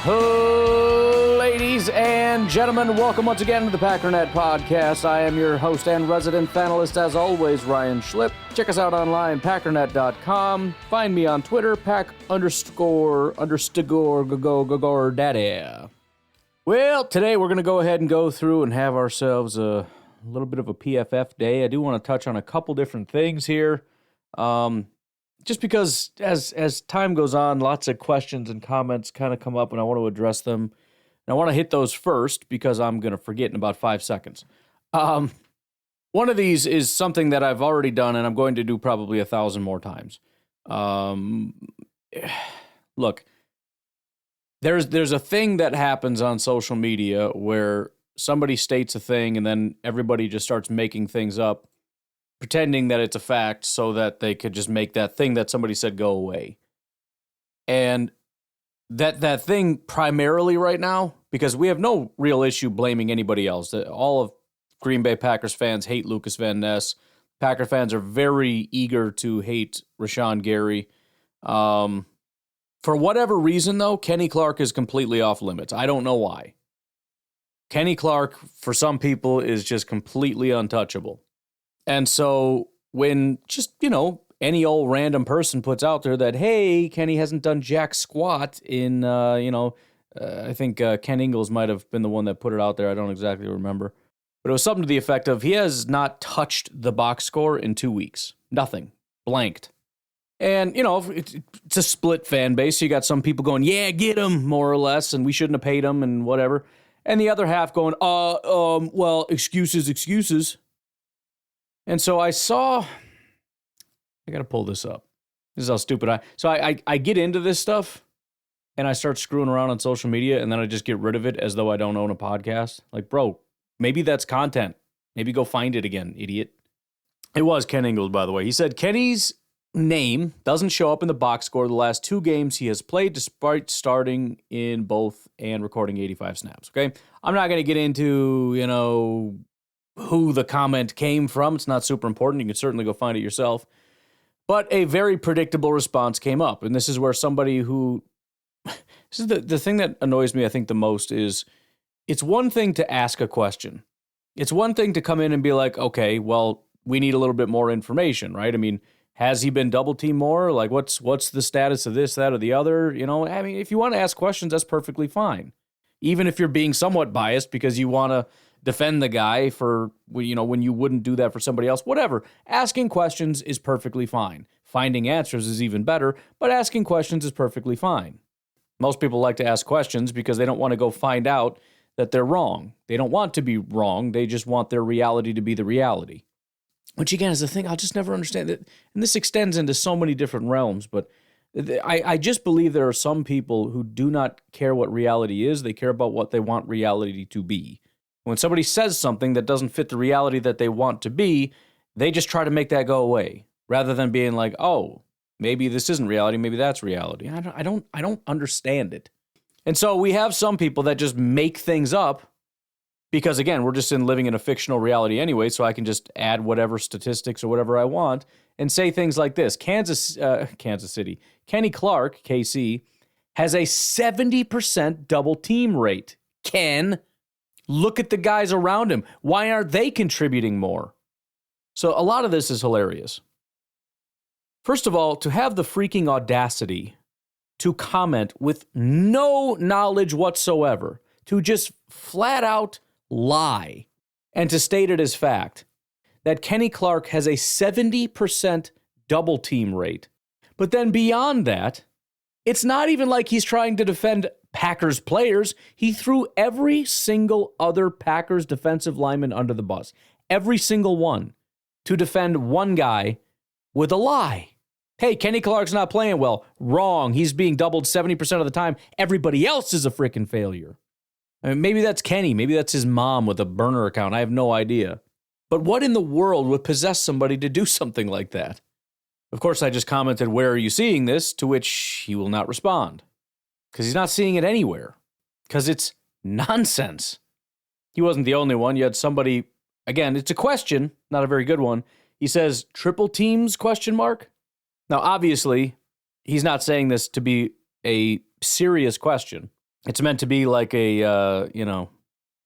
Ladies and gentlemen, welcome once again to the Packernet Podcast. I am your host and resident panelist, as always, Ryan Schlip. Check us out online, packernet.com. Find me on Twitter, pack_daddy. Well, today we're going to go ahead and go through and have ourselves a little bit of a PFF day. I do want to touch on a couple different things here. Just because as time goes on, lots of questions and comments kind of come up and I want to address them. And I want to hit those first because I'm going to forget in about 5 seconds. One of these is something that I've already done and I'm going to do probably 1,000 more times. Look, there's a thing that happens on social media where somebody states a thing and then everybody just starts making things up, pretending that it's a fact so that they could just make that thing that somebody said go away. And that thing primarily right now, because we have no real issue blaming anybody else. All of Green Bay Packers fans hate Lucas Van Ness. Packer fans are very eager to hate Rashan Gary. For whatever reason, though, Kenny Clark is completely off limits. I don't know why. Kenny Clark, for some people, is just completely untouchable. And so when just, any old random person puts out there that, hey, Kenny hasn't done jack squat in, I think Ken Ingalls might have been the one that put it out there. I don't exactly remember. But it was something to the effect of he has not touched the box score in 2 weeks. Nothing. Blanked. And, it's a split fan base. So you got some people going, yeah, get him, more or less, and we shouldn't have paid him and whatever. And the other half going, well, excuses. And so I got to pull this up. This is how stupid I get into this stuff and I start screwing around on social media and then I just get rid of it as though I don't own a podcast. Like, bro, maybe that's content. Maybe go find it again, idiot. It was Ken Ingalls, by the way. He said Kenny's name doesn't show up in the box score the last 2 games he has played despite starting in both and recording 85 snaps, okay? I'm not going to get into, who the comment came from. It's not super important. You can certainly go find it yourself. But a very predictable response came up. And this is where somebody who... This is the thing that annoys me, I think, the most is it's one thing to ask a question. It's one thing to come in and be like, okay, well, we need a little bit more information, right? I mean, has he been double-teamed more? Like, what's the status of this, that, or the other? I mean, if you want to ask questions, that's perfectly fine. Even if you're being somewhat biased because you want to defend the guy for, when you wouldn't do that for somebody else, whatever. Asking questions is perfectly fine. Finding answers is even better, but asking questions is perfectly fine. Most people like to ask questions because they don't want to go find out that they're wrong. They don't want to be wrong. They just want their reality to be the reality. Which, again, is the thing I'll just never understand. And this extends into so many different realms, but I just believe there are some people who do not care what reality is. They care about what they want reality to be. When somebody says something that doesn't fit the reality that they want to be, they just try to make that go away, rather than being like, oh, maybe this isn't reality, maybe that's reality. I don't understand it. And so we have some people that just make things up because, again, we're just living in a fictional reality anyway, so I can just add whatever statistics or whatever I want and say things like this. Kansas City, Kenny Clark, KC, has a 70% double team rate. Ken, look at the guys around him. Why aren't they contributing more? So a lot of this is hilarious. First of all, to have the freaking audacity to comment with no knowledge whatsoever, to just flat out lie, and to state it as fact, that Kenny Clark has a 70% double team rate. But then beyond that, it's not even like he's trying to defend Packers players. He threw every single other Packers defensive lineman under the bus. Every single one. To defend one guy with a lie. Hey, Kenny Clark's not playing well. Wrong. He's being doubled 70% of the time. Everybody else is a freaking failure. I mean, maybe that's Kenny. Maybe that's his mom with a burner account. I have no idea. But what in the world would possess somebody to do something like that? Of course, I just commented, where are you seeing this? To which he will not respond. Because he's not seeing it anywhere. Because it's nonsense. He wasn't the only one. You had somebody, again, it's a question, not a very good one. He says, triple teams, question mark? Now, obviously, he's not saying this to be a serious question. It's meant to be like a,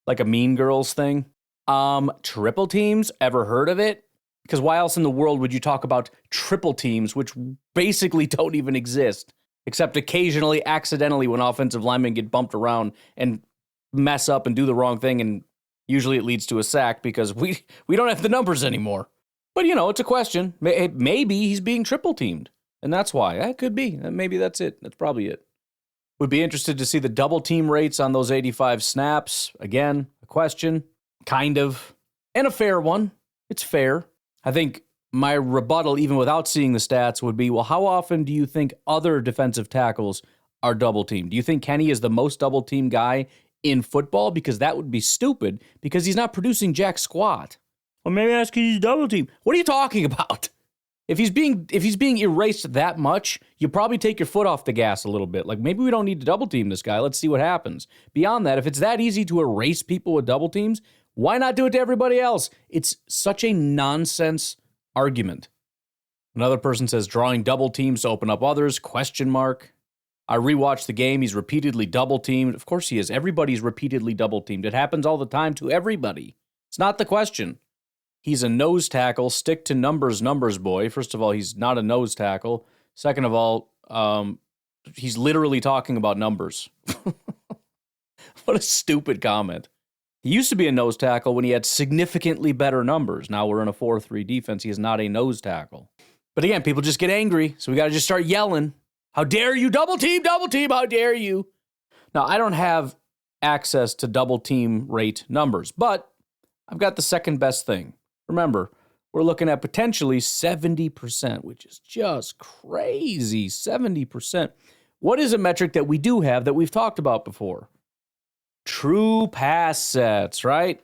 like a Mean Girls thing. Triple teams, ever heard of it? Because why else in the world would you talk about triple teams, which basically don't even exist, except occasionally, accidentally, when offensive linemen get bumped around and mess up and do the wrong thing, and usually it leads to a sack because we don't have the numbers anymore. But, it's a question. Maybe he's being triple teamed, and that's why. That could be. Maybe that's it. That's probably it. Would be interested to see the double team rates on those 85 snaps. Again, a question, kind of, and a fair one. It's fair. I think my rebuttal, even without seeing the stats, would be, well, how often do you think other defensive tackles are double teamed? Do you think Kenny is the most double team guy in football? Because that would be stupid, because he's not producing jack squat. Well, maybe that's because he's double teamed. What are you talking about? If he's being erased that much, you probably take your foot off the gas a little bit. Like, maybe we don't need to double team this guy. Let's see what happens. Beyond that, if it's that easy to erase people with double teams, why not do it to everybody else? It's such a nonsense argument. Another person says drawing double teams to open up others, question mark. I rewatched the game. He's repeatedly double teamed. Of course he is. Everybody's repeatedly double teamed. It happens all the time to everybody. It's not the question. He's a nose tackle. Stick to numbers boy. First of all, he's not a nose tackle. Second of all, he's literally talking about numbers. What a stupid comment. He used to be a nose tackle when he had significantly better numbers. Now we're in a 4-3 defense. He is not a nose tackle. But again, people just get angry, so we got to just start yelling. How dare you? Double team, how dare you? Now, I don't have access to double team rate numbers, but I've got the second best thing. Remember, we're looking at potentially 70%, which is just crazy, 70%. What is a metric that we do have that we've talked about before? True pass sets, right?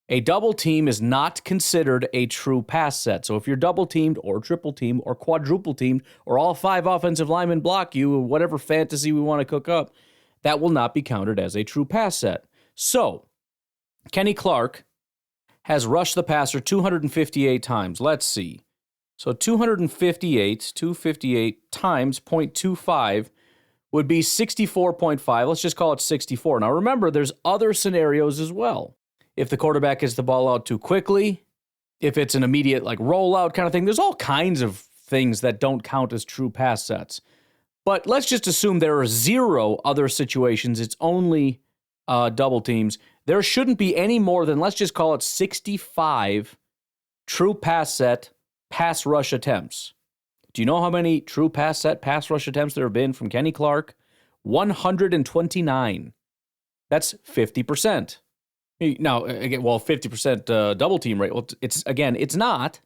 A double team is not considered a true pass set. So if you're double teamed or triple teamed or quadruple teamed or all 5 offensive linemen block you, or whatever fantasy we want to cook up, that will not be counted as a true pass set. So Kenny Clark has rushed the passer 258 times. Let's see. So 258 times 0.25 would be 64.5. Let's just call it 64. Now remember, there's other scenarios as well. If the quarterback gets the ball out too quickly, if it's an immediate rollout kind of thing, there's all kinds of things that don't count as true pass sets. But let's just assume there are 0 other situations. It's only double teams. There shouldn't be any more than, let's just call it 65 true pass set pass rush attempts. Do you know how many true pass set pass rush attempts there have been from Kenny Clark? 129. That's 50%. Now, again, 50% double team rate. Well, it's not,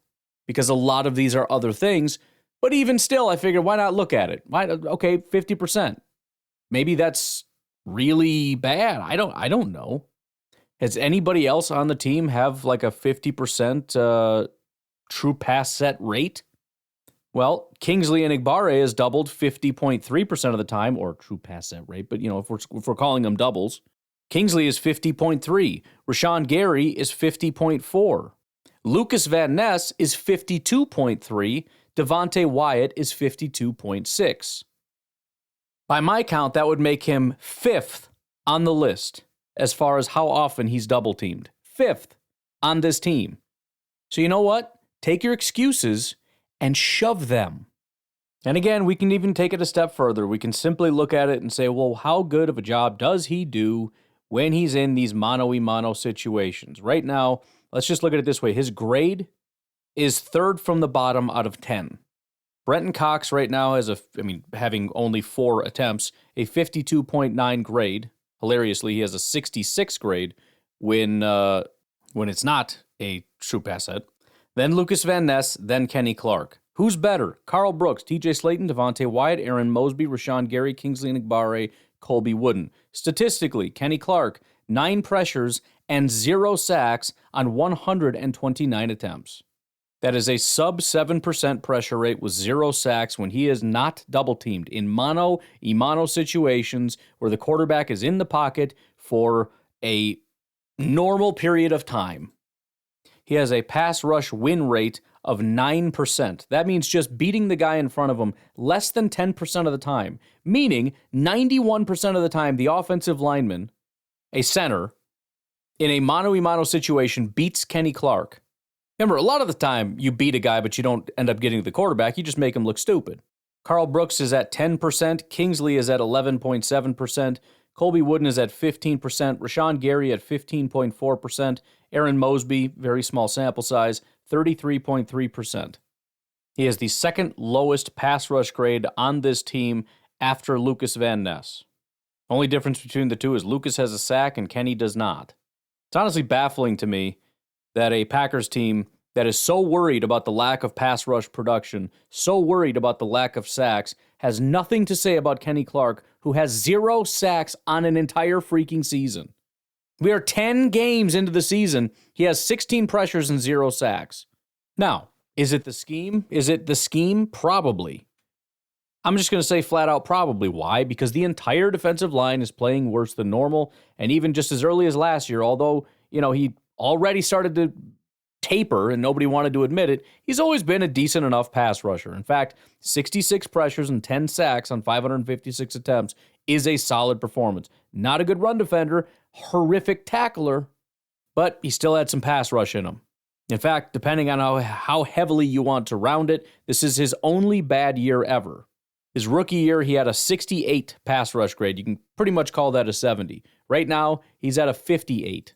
because a lot of these are other things. But even still, I figured, why not look at it? Okay, 50%. Maybe that's really bad. I don't know. Has anybody else on the team have a 50% true pass set rate? Well, Kingsley and Igbare has doubled 50.3% of the time, or true pass set rate, but if we're calling them doubles, Kingsley is 50.3. Rashan Gary is 50.4. Lucas Van Ness is 52.3. Devontae Wyatt is 52.6. By my count, that would make him 5th on the list as far as how often he's double teamed. 5th on this team. So you know what? Take your excuses and shove them. And again, we can even take it a step further. We can simply look at it and say, well, how good of a job does he do when he's in these mano-a-mano situations? Right now, let's just look at it this way. His grade is 3rd from the bottom out of 10. Brenton Cox right now has having only 4 attempts, a 52.9 grade. Hilariously, he has a 66 grade when it's not a true pass set. Then Lucas Van Ness, then Kenny Clark. Who's better? Carl Brooks, TJ Slayton, Devontae Wyatt, Aaron Mosby, Rashan Gary, Kingsley Igbare, Colby Wooden. Statistically, Kenny Clark, 9 pressures and 0 sacks on 129 attempts. That is a sub 7% pressure rate with 0 sacks when he is not double-teamed in mano-a-mano situations where the quarterback is in the pocket for a normal period of time. He has a pass rush win rate of 9%. That means just beating the guy in front of him less than 10% of the time, meaning 91% of the time the offensive lineman, a center, in a mano-a-mano situation beats Kenny Clark. Remember, a lot of the time you beat a guy, but you don't end up getting to the quarterback. You just make him look stupid. Carl Brooks is at 10%. Kingsley is at 11.7%. Colby Wooden is at 15%. Rashan Gary at 15.4%. Aaron Mosby, very small sample size, 33.3%. He has the second lowest pass rush grade on this team after Lucas Van Ness. Only difference between the two is Lucas has a sack and Kenny does not. It's honestly baffling to me that a Packers team that is so worried about the lack of pass rush production, so worried about the lack of sacks, has nothing to say about Kenny Clark, who has 0 sacks on an entire freaking season. We are 10 games into the season. He has 16 pressures and 0 sacks. Now, is it the scheme? Is it the scheme? Probably. I'm just going to say flat out probably. Why? Because the entire defensive line is playing worse than normal. And even just as early as last year, although, he already started to taper and nobody wanted to admit it, he's always been a decent enough pass rusher. In fact, 66 pressures and 10 sacks on 556 attempts is a solid performance. Not a good run defender, horrific tackler, but he still had some pass rush in him. In fact, depending on how heavily you want to round it, this is his only bad year ever. His rookie year, he had a 68 pass rush grade. You can pretty much call that a 70. Right now, he's at a 58.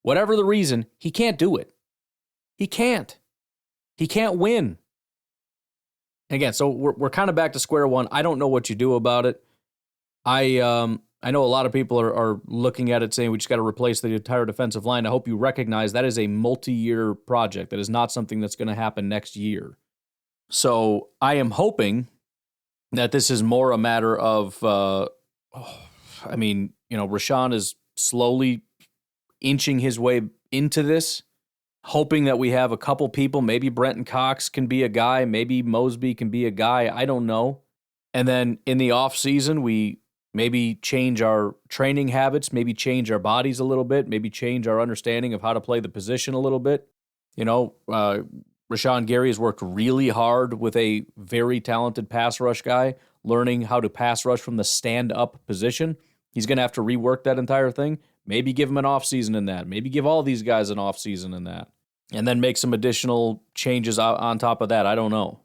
Whatever the reason, he can't do it. He can't. He can't win. Again, so we're kind of back to square one. I don't know what you do about it. I know a lot of people are looking at it saying we just got to replace the entire defensive line. I hope you recognize that is a multi-year project. That is not something that's going to happen next year. So I am hoping that this is more a matter of, Rashan is slowly inching his way into this, hoping that we have a couple people. Maybe Brenton Cox can be a guy. Maybe Mosby can be a guy. I don't know. And then in the off season, we maybe change our training habits, maybe change our bodies a little bit, maybe change our understanding of how to play the position a little bit. Rashan Gary has worked really hard with a very talented pass rush guy, learning how to pass rush from the stand-up position. He's going to have to rework that entire ththing. Maybe give him an offseason in that. Maybe give all these guys an offseason in that. And then make some additional changes on top of that. I don't know.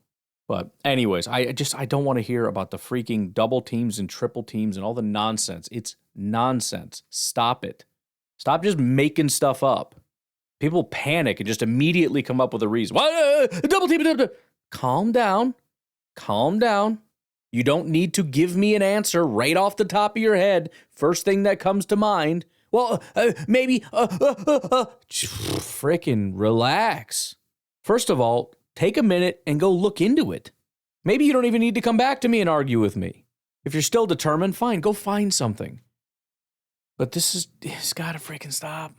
But anyways, I don't want to hear about the freaking double teams and triple teams and all the nonsense. It's nonsense. Stop it. Stop just making stuff up. People panic and just immediately come up with a reason. Double team. Calm down. Calm down. You don't need to give me an answer right off the top of your head. First thing that comes to mind. Maybe. Frickin' relax. First of all, take a minute and go look into it. Maybe you don't even need to come back to me and argue with me. If you're still determined, fine, go find something. But it's got to freaking stop.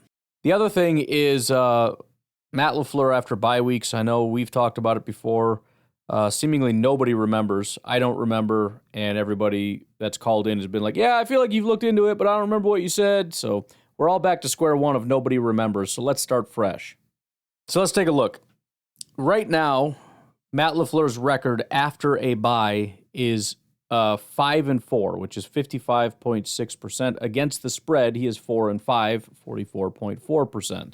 The other thing is Matt LaFleur after bye weeks. I know we've talked about it before. Seemingly nobody remembers. I don't remember, and everybody that's called in has been like, yeah, I feel like you've looked into it, but I don't remember what you said. So we're all back to square one of nobody remembers. So let's start fresh. So let's take a look. Right now, Matt LaFleur's record after a bye is 5-4, which is 55.6%. Against the spread, he is 4-5, 44.4%.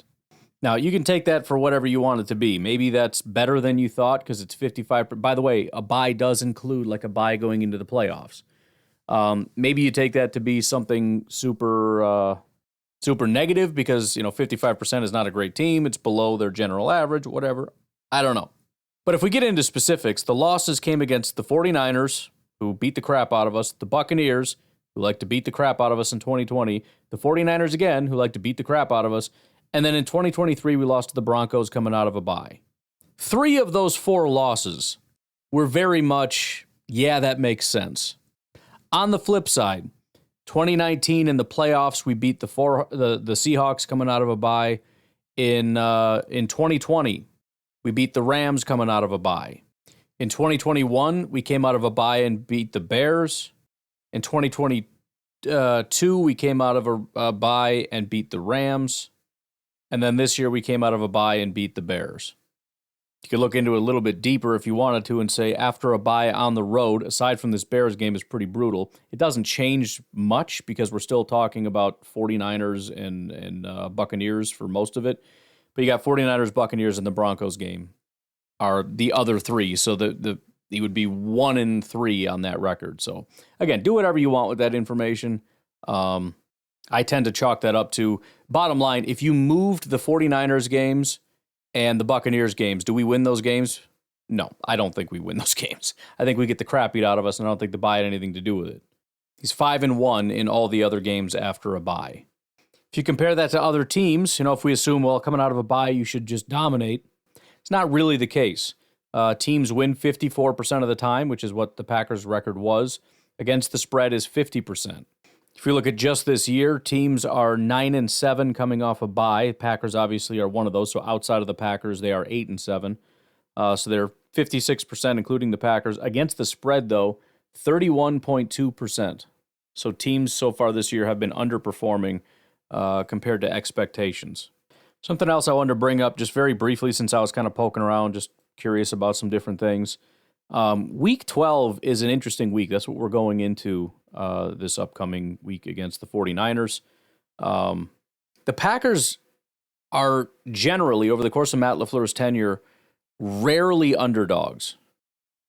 Now, you can take that for whatever you want it to be. Maybe that's better than you thought because it's 55. By the way, a bye does include like a bye going into the playoffs. Maybe you take that to be something super negative because 55% is not a great team. It's below their general average, whatever. I don't know. But if we get into specifics, the losses came against the 49ers, who beat the crap out of us, the Buccaneers, who like to beat the crap out of us in 2020, the 49ers again, who like to beat the crap out of us, and then in 2023, we lost to the Broncos coming out of a bye. 3 of those 4 losses were very much, yeah, that makes sense. On the flip side, 2019 in the playoffs, we beat the Seahawks coming out of a bye. In 2020, we beat the Rams coming out of a bye. In 2021, we came out of a bye and beat the Bears. In 2022, we came out of a bye and beat the Rams. And then this year, we came out of a bye and beat the Bears. You could look into it a little bit deeper if you wanted to and say after a bye on the road, aside from this Bears game is pretty brutal, it doesn't change much because we're still talking about 49ers and Buccaneers for most of it. But you got 49ers, Buccaneers, and the Broncos game are the other three. So you would be 1-3 on that record. So again, do whatever you want with that information. I tend to chalk that up to, bottom line, if you moved the 49ers games and the Buccaneers games, do we win those games? No, I don't think we win those games. I think we get the crap beat out of us, and I don't think the bye had anything to do with it. He's 5-1 in all the other games after a bye. If you compare that to other teams, if we assume, well, coming out of a bye, you should just dominate, it's not really the case. Teams win 54% of the time, which is what the Packers' record was. Against the spread is 50%. If you look at just this year, teams are 9-7 coming off a bye. Packers obviously are one of those. So outside of the Packers, they are 8-7. So they're 56%, including the Packers. Against the spread, though, 31.2%. So teams so far this year have been underperforming compared to expectations. Something else I wanted to bring up just very briefly, since I was kind of poking around, just curious about some different things. Week 12 is an interesting week. That's what we're going into this upcoming week against the 49ers. The Packers are generally, over the course of Matt LaFleur's tenure, rarely underdogs.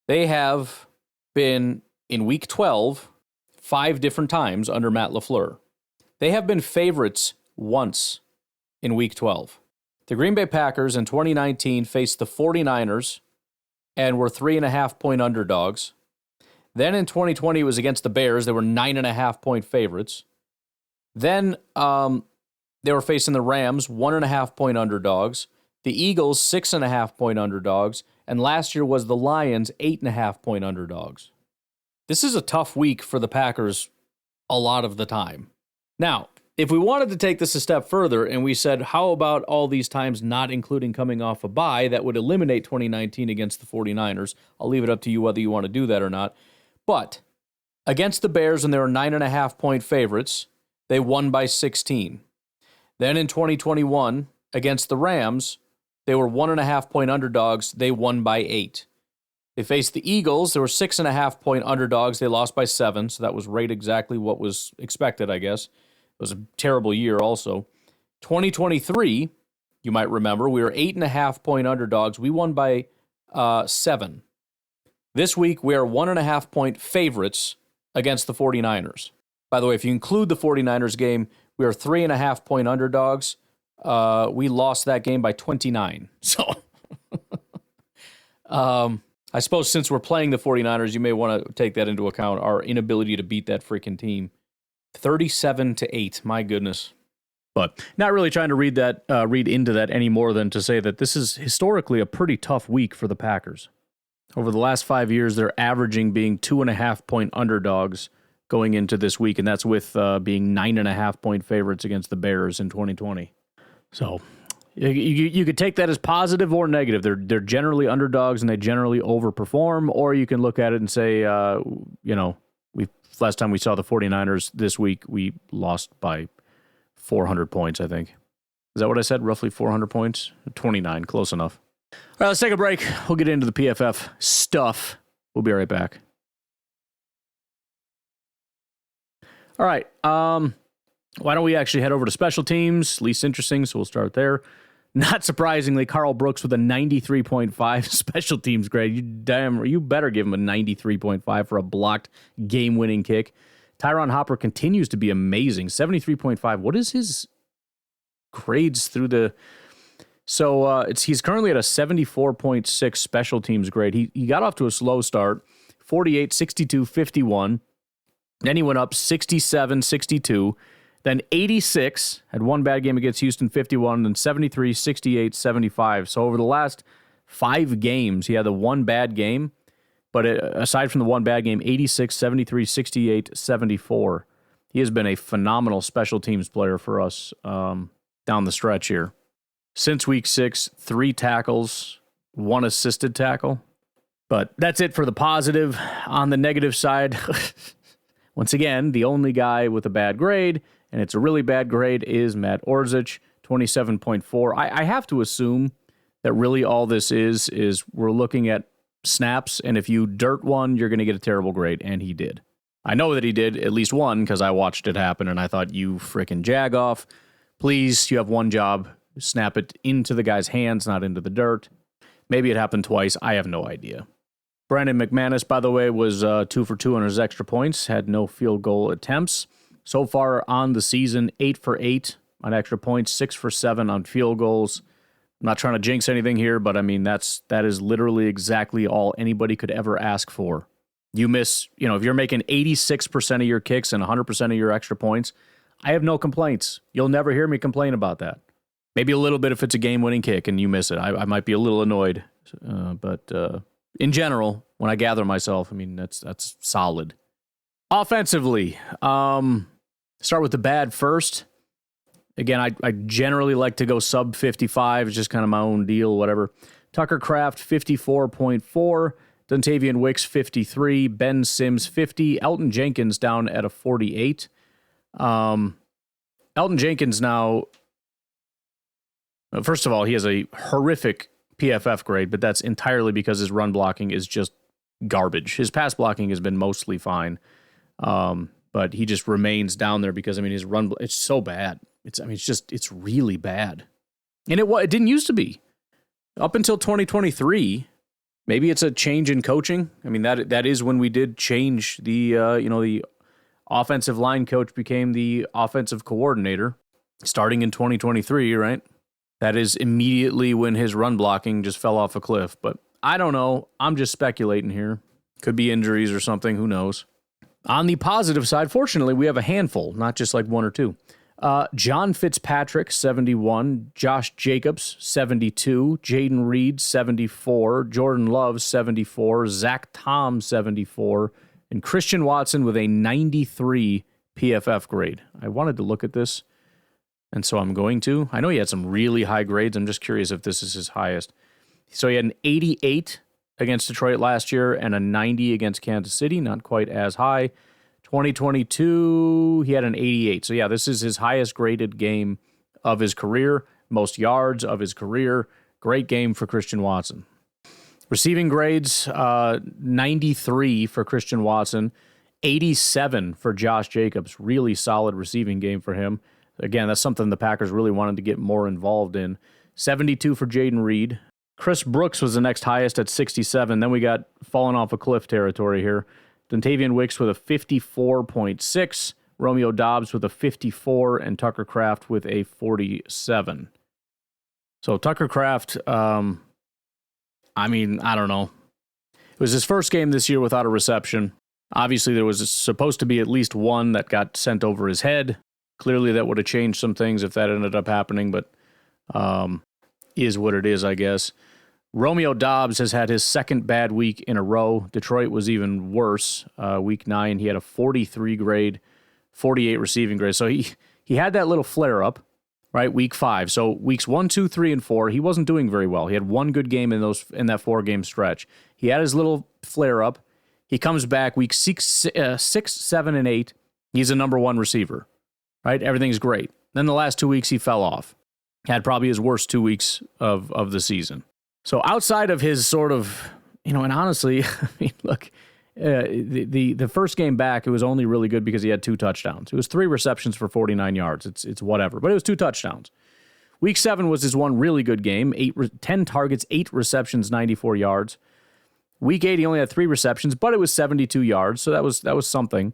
They have been, in Week 12, 5 different times under Matt LaFleur. They have been favorites once in Week 12. The Green Bay Packers in 2019 faced the 49ers and were 3.5-point underdogs. Then in 2020, it was against the Bears. They were 9.5-point favorites. Then they were facing the Rams, 1.5-point underdogs. The Eagles, 6.5-point underdogs. And last year was the Lions, 8.5-point underdogs. This is a tough week for the Packers a lot of the time. Now, if we wanted to take this a step further and we said, how about all these times not including coming off a bye, that would eliminate 2019 against the 49ers. I'll leave it up to you whether you want to do that or not. But against the Bears, when they were 9.5-point favorites, they won by 16. Then in 2021, against the Rams, they were 1.5-point underdogs. They won by 8. They faced the Eagles. They were 6.5-point underdogs. They lost by 7, so that was right exactly what was expected, I guess. It was a terrible year also. 2023, you might remember, we were 8.5-point underdogs. We won by 7. This week, we are 1.5-point favorites against the 49ers. By the way, if you include the 49ers game, we are 3.5-point underdogs. We lost that game by 29. So, I suppose since we're playing the 49ers, you may want to take that into account, our inability to beat that freaking team. 37-8, my goodness. But not really trying to read into that any more than to say that this is historically a pretty tough week for the Packers. Over the last 5 years, they're averaging being 2.5-point underdogs going into this week, and that's with being 9.5-point favorites against the Bears in 2020. So you could take that as positive or negative. They're generally underdogs and they generally overperform, or you can look at it and say, last time we saw the 49ers this week, we lost by 400 points, I think. Is that what I said? Roughly 400 points? 29, close enough. All right, let's take a break. We'll get into the PFF stuff. We'll be right back. All right, why don't we actually head over to special teams? Least interesting, so we'll start there. Not surprisingly, Carl Brooks with a 93.5 special teams grade. You better give him a 93.5 for a blocked game-winning kick. Tyron Hopper continues to be amazing. 73.5. What is his grades through the... So he's currently at a 74.6 special teams grade. He got off to a slow start. 48, 62, 51. Then he went up 67, 62. Then 86, had one bad game against Houston, 51, and 73, 68, 75. So over the last 5 games, he had the one bad game. But aside from the one bad game, 86, 73, 68, 74. He has been a phenomenal special teams player for us down the stretch here. Since week 6, 3 tackles, 1 assisted tackle. But that's it for the positive. On the negative side, once again, the only guy with a bad grade, and it's a really bad grade, is Matt Orzech, 27.4. I have to assume that really all this is we're looking at snaps, and if you dirt one, you're going to get a terrible grade, and he did. I know that he did at least one because I watched it happen, and I thought, you frickin' jag-off. Please, you have one job. Snap it into the guy's hands, not into the dirt. Maybe it happened twice. I have no idea. Brandon McManus, by the way, was 2 for 2 on his extra points, had no field goal attempts. So far on the season, 8 for 8 on extra points, 6 for 7 on field goals. I'm not trying to jinx anything here, but I mean, that is literally exactly all anybody could ever ask for. You miss, if you're making 86% of your kicks and 100% of your extra points, I have no complaints. You'll never hear me complain about that. Maybe a little bit if it's a game-winning kick and you miss it. I might be a little annoyed. But in general, when I gather myself, I mean, that's solid. Offensively, start with the bad first. Again, I generally like to go sub 55. It's just kind of my own deal, whatever. Tucker Kraft, 54.4. Dontavian Wicks, 53. Ben Sims, 50. Elton Jenkins down at a 48. Elton Jenkins now, first of all, he has a horrific PFF grade, but that's entirely because his run blocking is just garbage. His pass blocking has been mostly fine, but he just remains down there because, I mean, his run, it's so bad. It's really bad. And it didn't used to be. Up until 2023, maybe it's a change in coaching. I mean, that is when we did change the offensive line coach became the offensive coordinator starting in 2023, right? That is immediately when his run blocking just fell off a cliff. But I don't know. I'm just speculating here. Could be injuries or something. Who knows? On the positive side, fortunately, we have a handful, not just like one or two. John Fitzpatrick, 71. Josh Jacobs, 72. Jaden Reed, 74. Jordan Love, 74. Zach Tom, 74. And Christian Watson with a 93 PFF grade. I wanted to look at this, and so I'm going to. I know he had some really high grades. I'm just curious if this is his highest. So he had an 88 against Detroit last year and a 90 against Kansas City, not quite as high. 2022, he had an 88. So yeah, this is his highest graded game of his career, most yards of his career. Great game for Christian Watson. Receiving grades, 93 for Christian Watson, 87 for Josh Jacobs. Really solid receiving game for him. Again, that's something the Packers really wanted to get more involved in. 72 for Jaden Reed. Chris Brooks was the next highest at 67. Then we got falling off a cliff territory here. Dontavian Wicks with a 54.6. Romeo Doubs with a 54. And Tucker Kraft with a 47. So Tucker Kraft, I don't know. It was his first game this year without a reception. Obviously, there was supposed to be at least one that got sent over his head. Clearly, that would have changed some things if that ended up happening, but is what it is, I guess. Romeo Doubs has had his second bad week in a row. Detroit was even worse. Week 9, he had a 43 grade, 48 receiving grade. So he had that little flare-up, right, week 5. So weeks 1, 2, 3, and 4, he wasn't doing very well. He had one good game in that 4-game stretch. He had his little flare-up. He comes back week 6, 7, and 8. He's a number 1 receiver, right? Everything's great. Then the last 2 weeks, he fell off. Had probably his worst 2 weeks of the season. So outside of his sort of, and honestly, I mean, look, the first game back, it was only really good because he had 2 touchdowns. It was 3 receptions for 49 yards. It's whatever, but it was 2 touchdowns. Week 7 was his one really good game, 10 targets, 8 receptions, 94 yards. Week 8, he only had 3 receptions, but it was 72 yards, so that was something.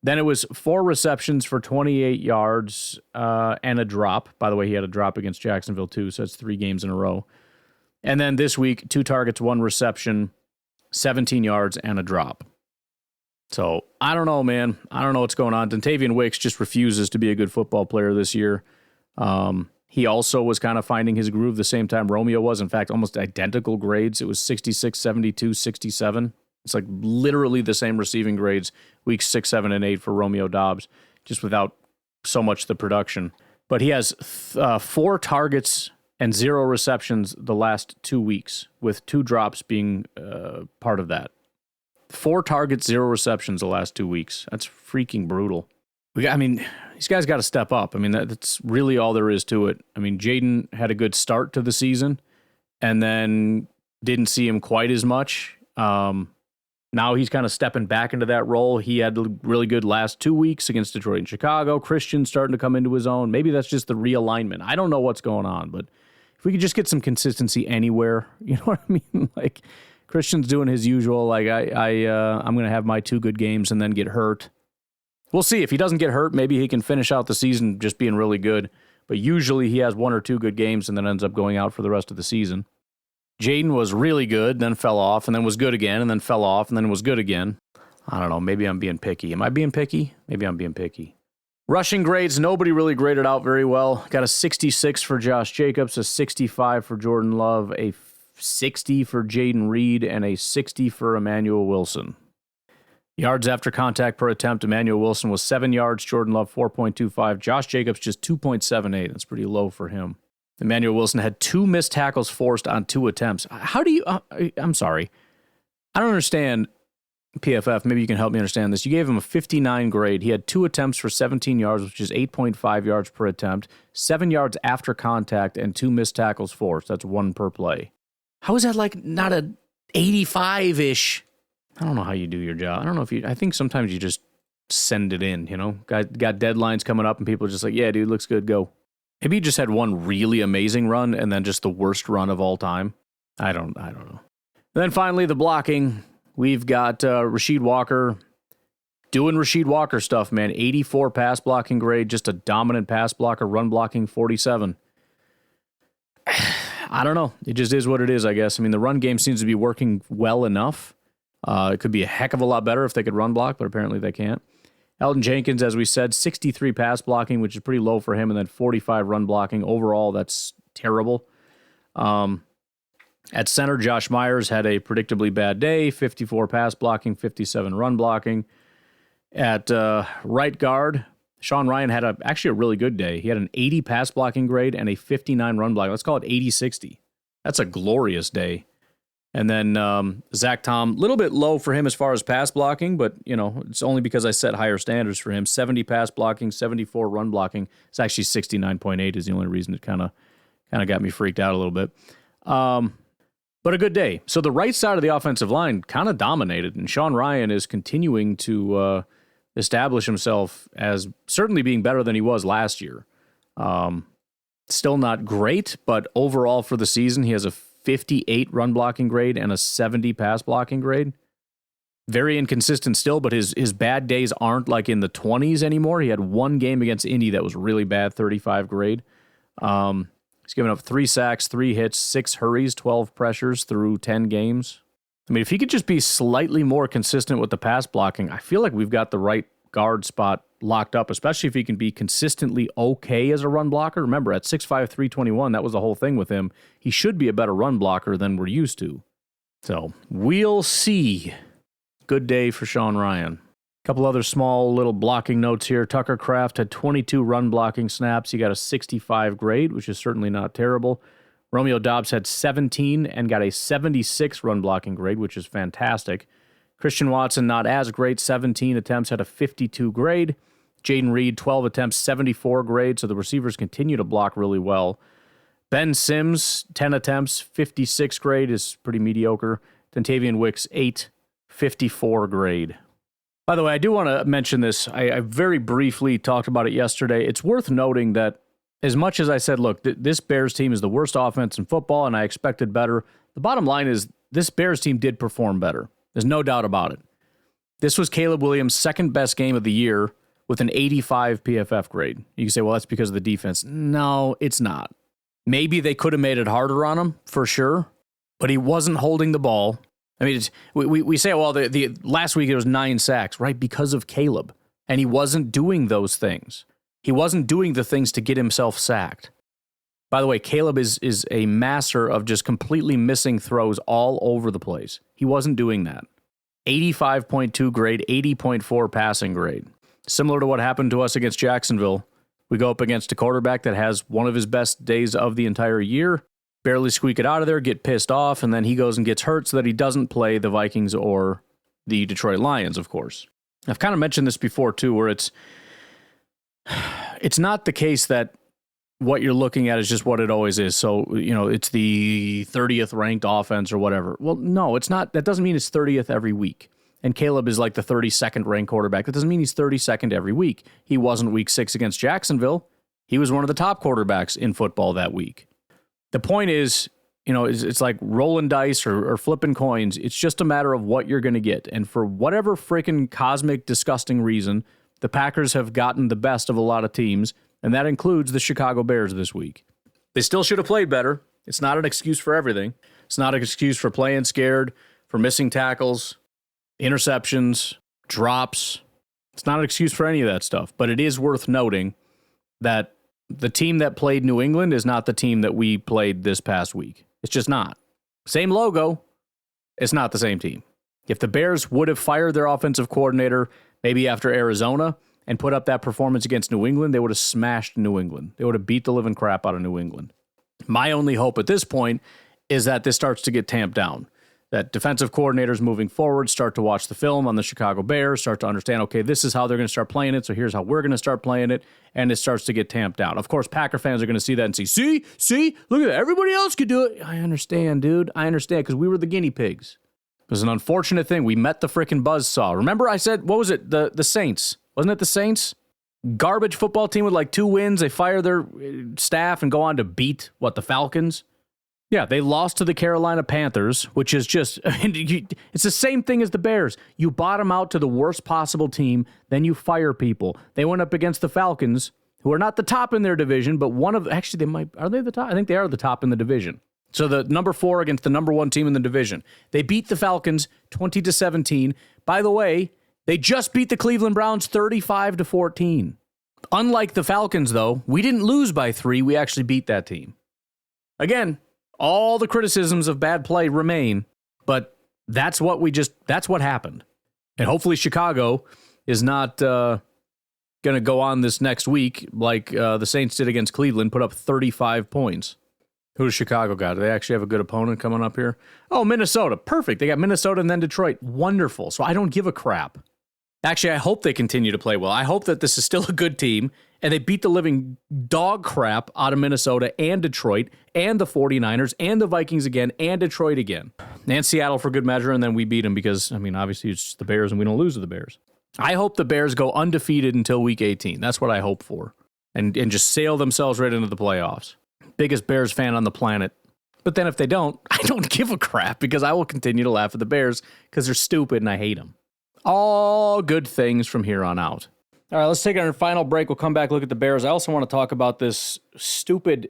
Then it was 4 receptions for 28 yards and a drop. By the way, he had a drop against Jacksonville too, so that's 3 games in a row. And then this week, 2 targets, 1 reception, 17 yards, and a drop. So, I don't know, man. I don't know what's going on. Dontavian Wicks just refuses to be a good football player this year. He also was kind of finding his groove the same time Romeo was. In fact, almost identical grades. It was 66, 72, 67. It's like literally the same receiving grades, weeks 6, 7, and 8 for Romeo Doubs, just without so much the production. But he has 4 targets and 0 receptions the last 2 weeks, with 2 drops being part of that. 4 targets, 0 receptions the last 2 weeks. That's freaking brutal. These guys got to step up. I mean, that's really all there is to it. I mean, Jaden had a good start to the season. and then didn't see him quite as much. Now he's kind of stepping back into that role. He had a really good last 2 weeks against Detroit and Chicago. Christian's starting to come into his own. Maybe that's just the realignment. I don't know what's going on, but if we could just get some consistency anywhere, you know what I mean? Like, Christian's doing his usual, like, I'm going to have my 2 good games and then get hurt. We'll see. If he doesn't get hurt, maybe he can finish out the season just being really good. But usually he has 1 or 2 good games and then ends up going out for the rest of the season. Jaden was really good, then fell off, and then was good again, and then fell off, and then was good again. I don't know. Maybe I'm being picky. Am I being picky? Maybe I'm being picky. Rushing grades, nobody really graded out very well. Got a 66 for Josh Jacobs, a 65 for Jordan Love, a 60 for Jaden Reed, and a 60 for Emmanuel Wilson. Yards after contact per attempt, Emmanuel Wilson was 7 yards, Jordan Love 4.25, Josh Jacobs just 2.78. That's pretty low for him. Emmanuel Wilson had 2 missed tackles forced on 2 attempts. How do you... I'm sorry. I don't understand, PFF. Maybe you can help me understand this. You gave him a 59 grade. He had 2 attempts for 17 yards, which is 8.5 yards per attempt, 7 yards after contact, and 2 missed tackles forced. That's 1 per play. How is that like not a 85-ish? I don't know how you do your job. I don't know if you... I think sometimes you just send it in, you know? Got deadlines coming up, and people are just like, yeah, dude, looks good, go. Maybe he just had 1 really amazing run and then just the worst run of all time. I don't know. And then finally, the blocking. We've got Rasheed Walker doing Rasheed Walker stuff, man. 84 pass blocking grade, just a dominant pass blocker, run blocking 47. I don't know. It just is what it is, I guess. I mean, the run game seems to be working well enough. It could be a heck of a lot better if they could run block, but apparently they can't. Elton Jenkins, as we said, 63 pass blocking, which is pretty low for him, and then 45 run blocking. Overall, that's terrible. At center, Josh Myers had a predictably bad day, 54 pass blocking, 57 run blocking. At right guard, Sean Ryan had actually a really good day. He had an 80 pass blocking grade and a 59 run blocking. Let's call it 80-60. That's a glorious day. And then Zach Tom, a little bit low for him as far as pass blocking, but, you know, it's only because I set higher standards for him. 70 pass blocking, 74 run blocking. It's actually 69.8 is the only reason it kind of got me freaked out a little bit. But a good day. So the right side of the offensive line kind of dominated, and Sean Ryan is continuing to establish himself as certainly being better than he was last year. Still not great, but overall for the season, he has a 58 run blocking grade and a 70 pass blocking grade. Very inconsistent still, but his bad days aren't like in the 20s anymore. He had 1 game against Indy that was really bad, 35 grade. He's given up 3 sacks, 3 hits, 6 hurries, 12 pressures through 10 games. I mean, if he could just be slightly more consistent with the pass blocking, I feel like we've got the right guard spot locked up, especially if he can be consistently okay as a run blocker. Remember, at 6'5", 321, that was the whole thing with him. He should be a better run blocker than we're used to. So, we'll see. Good day for Sean Ryan. A couple other small little blocking notes here. Tucker Kraft had 22 run blocking snaps. He got a 65 grade, which is certainly not terrible. Romeo Doubs had 17 and got a 76 run blocking grade, which is fantastic. Christian Watson, not as great, 17 attempts, had a 52 grade. Jaden Reed, 12 attempts, 74 grade, so the receivers continue to block really well. Ben Sims, 10 attempts, 56 grade, is pretty mediocre. Dontavian Wicks, 8, 54 grade. By the way, I do want to mention this. I very briefly talked about it yesterday. It's worth noting that as much as I said, look, this Bears team is the worst offense in football, and I expected better, the bottom line is this Bears team did perform better. There's no doubt about it. This was Caleb Williams' second best game of the year with an 85 PFF grade. You can say, well, that's because of the defense. No, it's not. Maybe they could have made it harder on him, for sure, but he wasn't holding the ball. I mean, we say, well, the last week it was 9 sacks, right, because of Caleb, and he wasn't doing those things. He wasn't doing the things to get himself sacked. By the way, Caleb is a master of just completely missing throws all over the place. He wasn't doing that. 85.2 grade, 80.4 passing grade. Similar to what happened to us against Jacksonville. We go up against a quarterback that has one of his best days of the entire year, barely squeak it out of there, get pissed off, and then he goes and gets hurt so that he doesn't play the Vikings or the Detroit Lions, of course. I've kind of mentioned this before, too, where it's not the case that what you're looking at is just what it always is. So, it's the 30th ranked offense or whatever. Well, no, it's not. That doesn't mean it's 30th every week. And Caleb is like the 32nd ranked quarterback. That doesn't mean he's 32nd every week. He wasn't week 6 against Jacksonville. He was one of the top quarterbacks in football that week. The point is, it's like rolling dice or flipping coins. It's just a matter of what you're going to get. And for whatever freaking cosmic, disgusting reason, the Packers have gotten the best of a lot of teams, and that includes the Chicago Bears this week. They still should have played better. It's not an excuse for everything. It's not an excuse for playing scared, for missing tackles, interceptions, drops. It's not an excuse for any of that stuff. But it is worth noting that the team that played New England is not the team that we played this past week. It's just not. Same logo. It's not the same team. If the Bears would have fired their offensive coordinator maybe after Arizona and put up that performance against New England, they would have smashed New England. They would have beat the living crap out of New England. My only hope at this point is that this starts to get tamped down. That defensive coordinators moving forward start to watch the film on the Chicago Bears, start to understand, okay, this is how they're going to start playing it, so here's how we're going to start playing it, and it starts to get tamped down. Of course, Packer fans are going to see that and see, look at that, everybody else could do it. I understand, dude. I understand, because we were the guinea pigs. It was an unfortunate thing. We met the freaking buzzsaw. Remember I said, what was it, the Saints? Wasn't it the Saints? Garbage football team with like 2 wins. They fire their staff and go on to beat, the Falcons? Yeah, they lost to the Carolina Panthers, which is just, it's the same thing as the Bears. You bottom out to the worst possible team, then you fire people. They went up against the Falcons, who are not the top in their division, but are they the top? I think they are the top in the division. So the number 4 against the number 1 team in the division. They beat the Falcons 20-17. By the way, they just beat the Cleveland Browns 35-14. Unlike the Falcons, though, we didn't lose by 3. We actually beat that team. Again, all the criticisms of bad play remain, but that's what happened. And hopefully Chicago is not going to go on this next week like the Saints did against Cleveland, put up 35 points. Who does Chicago got? Do they actually have a good opponent coming up here? Oh, Minnesota. Perfect. They got Minnesota and then Detroit. Wonderful. So I don't give a crap. Actually, I hope they continue to play well. I hope that this is still a good team, and they beat the living dog crap out of Minnesota and Detroit and the 49ers and the Vikings again and Detroit again. And Seattle for good measure, and then we beat them because, obviously it's just the Bears and we don't lose to the Bears. I hope the Bears go undefeated until week 18. That's what I hope for. And just sail themselves right into the playoffs. Biggest Bears fan on the planet. But then if they don't, I don't give a crap because I will continue to laugh at the Bears because they're stupid and I hate them. All good things from here on out. All right, let's take our final break. We'll come back, look at the Bears. I also want to talk about this stupid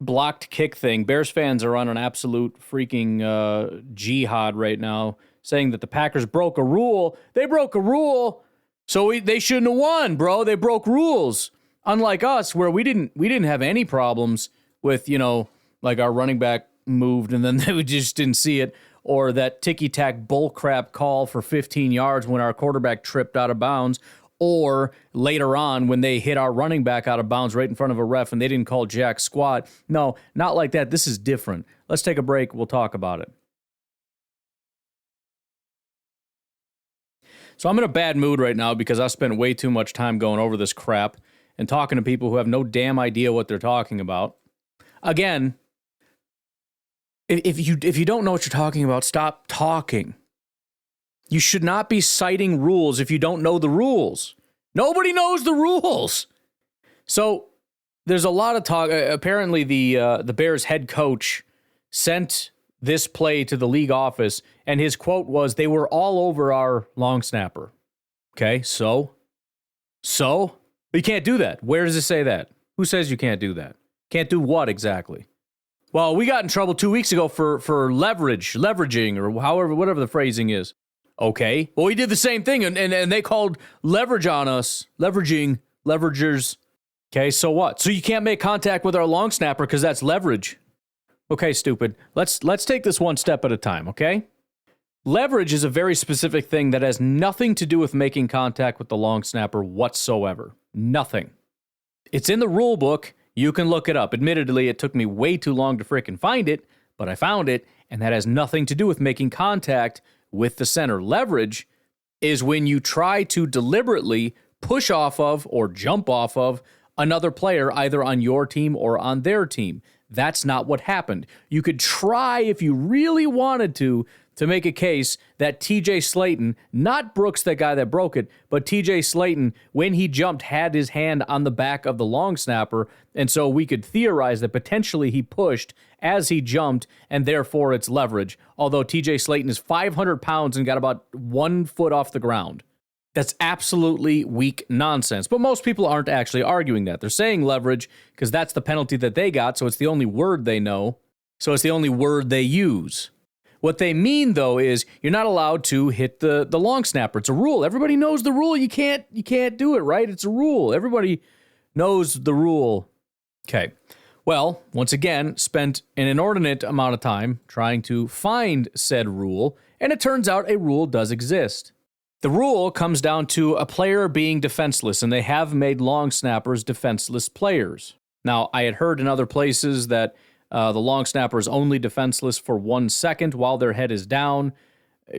blocked kick thing. Bears fans are on an absolute freaking jihad right now, saying that the Packers broke a rule. They broke a rule, so they shouldn't have won, bro. They broke rules. Unlike us, where we didn't have any problems with, like our running back moved and then they just didn't see it, or that ticky-tack bullcrap call for 15 yards when our quarterback tripped out of bounds, or later on when they hit our running back out of bounds right in front of a ref and they didn't call jack squat. No, not like that. This is different. Let's take a break. We'll talk about it. So I'm in a bad mood right now because I spent way too much time going over this crap and talking to people who have no damn idea what they're talking about. Again, if you don't know what you're talking about, stop talking. You should not be citing rules if you don't know the rules. Nobody knows the rules. So there's a lot of talk. Apparently, the Bears head coach sent this play to the league office, and his quote was, "They were all over our long snapper." Okay, so you can't do that. Where does it say that? Who says you can't do that? Can't do what exactly? Well, we got in trouble 2 weeks ago for leveraging, or whatever the phrasing is. Okay. Well, we did the same thing, and they called leverage on us. Leveragers. Okay, so what? So you can't make contact with our long snapper because that's leverage. Okay, stupid. Let's take this one step at a time, okay? Leverage is a very specific thing that has nothing to do with making contact with the long snapper whatsoever. Nothing. It's in the rule book. You can look it up. Admittedly, it took me way too long to frickin' find it, but I found it, and that has nothing to do with making contact with the center. Leverage is when you try to deliberately push off of or jump off of another player either on your team or on their team. That's not what happened. You could try, if you really wanted to make a case that TJ Slayton, not Brooks, that guy that broke it, but TJ Slayton, when he jumped, had his hand on the back of the long snapper, and so we could theorize that potentially he pushed as he jumped, and therefore it's leverage, although TJ Slayton is 500 pounds and got about 1 foot off the ground. That's absolutely weak nonsense. But most people aren't actually arguing that. They're saying leverage because that's the penalty that they got, so it's the only word they know, so it's the only word they use. What they mean, though, is you're not allowed to hit the long snapper. It's a rule. Everybody knows the rule. You can't do it, right? It's a rule. Everybody knows the rule. Okay. Well, once again, spent an inordinate amount of time trying to find said rule, and it turns out a rule does exist. The rule comes down to a player being defenseless, and they have made long snappers defenseless players. Now, I had heard in other places that the long snapper is only defenseless for 1 second while their head is down.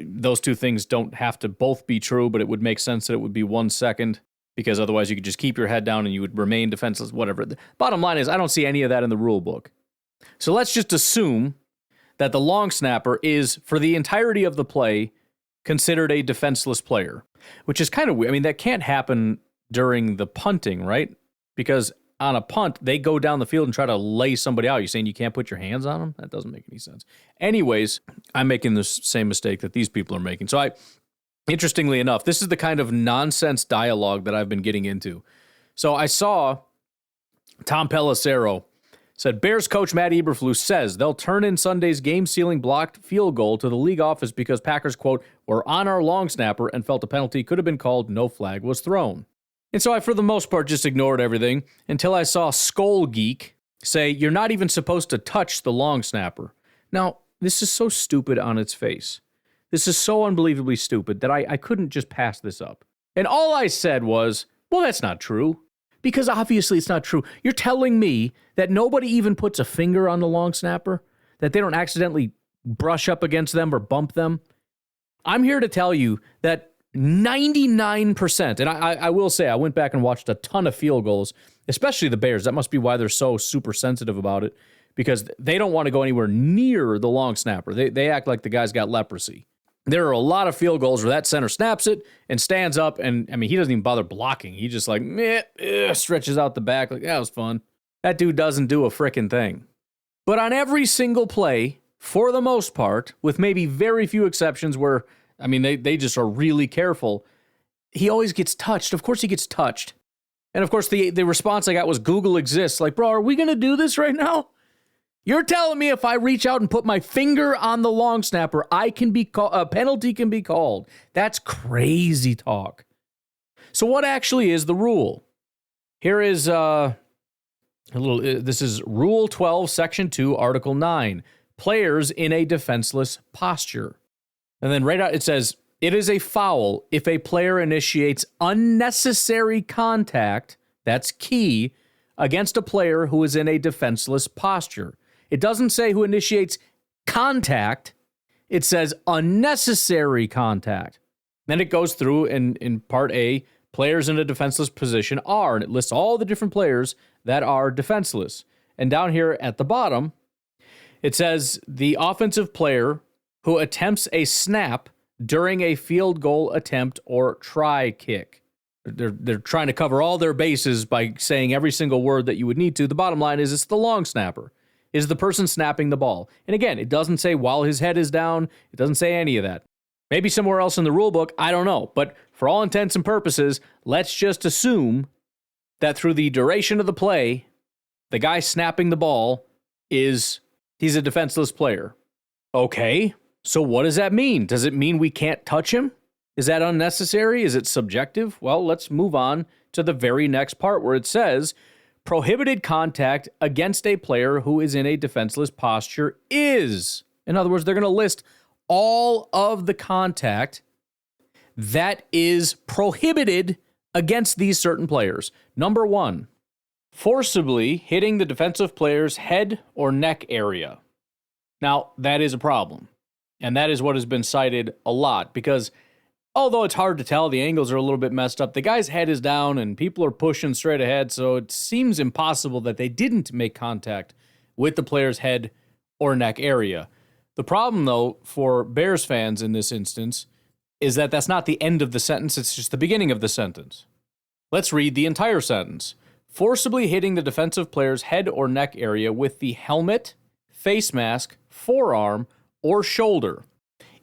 Those two things don't have to both be true, but it would make sense that it would be 1 second, because otherwise you could just keep your head down and you would remain defenseless, whatever. The bottom line is, I don't see any of that in the rule book. So let's just assume that the long snapper is, for the entirety of the play, considered a defenseless player, which is kind of weird. I mean, that can't happen during the punting, right? Because on a punt, they go down the field and try to lay somebody out. You're saying you can't put your hands on them? That doesn't make any sense. Anyways, I'm making the same mistake that these people are making. So interestingly enough, this is the kind of nonsense dialogue that I've been getting into. So I saw Tom Pelissero said, Bears coach Matt Eberflus says they'll turn in Sunday's game-sealing blocked field goal to the league office because Packers, quote, were on our long snapper and felt a penalty could have been called, no flag was thrown. And so I, for the most part, just ignored everything until I saw Skull Geek say, you're not even supposed to touch the long snapper. Now, this is so stupid on its face. This is so unbelievably stupid that I couldn't just pass this up. And all I said was, well, that's not true. Because obviously it's not true. You're telling me that nobody even puts a finger on the long snapper? That they don't accidentally brush up against them or bump them? I'm here to tell you that 99%, and I will say I went back and watched a ton of field goals, especially the Bears. That must be why they're so super sensitive about it, because they don't want to go anywhere near the long snapper. They act like the guy's got leprosy. There are a lot of field goals where that center snaps it and stands up, and I mean, he doesn't even bother blocking. He just like, stretches out the back like, that was fun. That dude doesn't do a frickin' thing. But on every single play, for the most part, with maybe very few exceptions where, I mean, they just are really careful, he always gets touched. Of course he gets touched. And of course, the response I got was, Google exists. Like, bro, are we going to do this right now? You're telling me if I reach out and put my finger on the long snapper, I can be a penalty can be called. That's crazy talk. So what actually is the rule? Here is this is Rule 12, Section 2, Article 9. Players in a defenseless posture. And then right out it says, it is a foul if a player initiates unnecessary contact, that's key, against a player who is in a defenseless posture. It doesn't say who initiates contact. It says unnecessary contact. Then it goes through in Part A, players in a defenseless position are, and it lists all the different players that are defenseless. And down here at the bottom, it says the offensive player who attempts a snap during a field goal attempt or try kick. They're trying to cover all their bases by saying every single word that you would need to. The bottom line is it's the long snapper. Is the person snapping the ball. And again, it doesn't say while his head is down. It doesn't say any of that. Maybe somewhere else in the rule book, I don't know. But for all intents and purposes, let's just assume that through the duration of the play, the guy snapping the ball he's a defenseless player. Okay, so what does that mean? Does it mean we can't touch him? Is that unnecessary? Is it subjective? Well, let's move on to the very next part where it says, prohibited contact against a player who is in a defenseless posture is. In other words, they're going to list all of the contact that is prohibited against these certain players. Number 1, forcibly hitting the defensive player's head or neck area. Now, that is a problem. And that is what has been cited a lot because although it's hard to tell, the angles are a little bit messed up. The guy's head is down and people are pushing straight ahead, so it seems impossible that they didn't make contact with the player's head or neck area. The problem, though, for Bears fans in this instance is that that's not the end of the sentence, it's just the beginning of the sentence. Let's read the entire sentence. Forcibly hitting the defensive player's head or neck area with the helmet, face mask, forearm, or shoulder,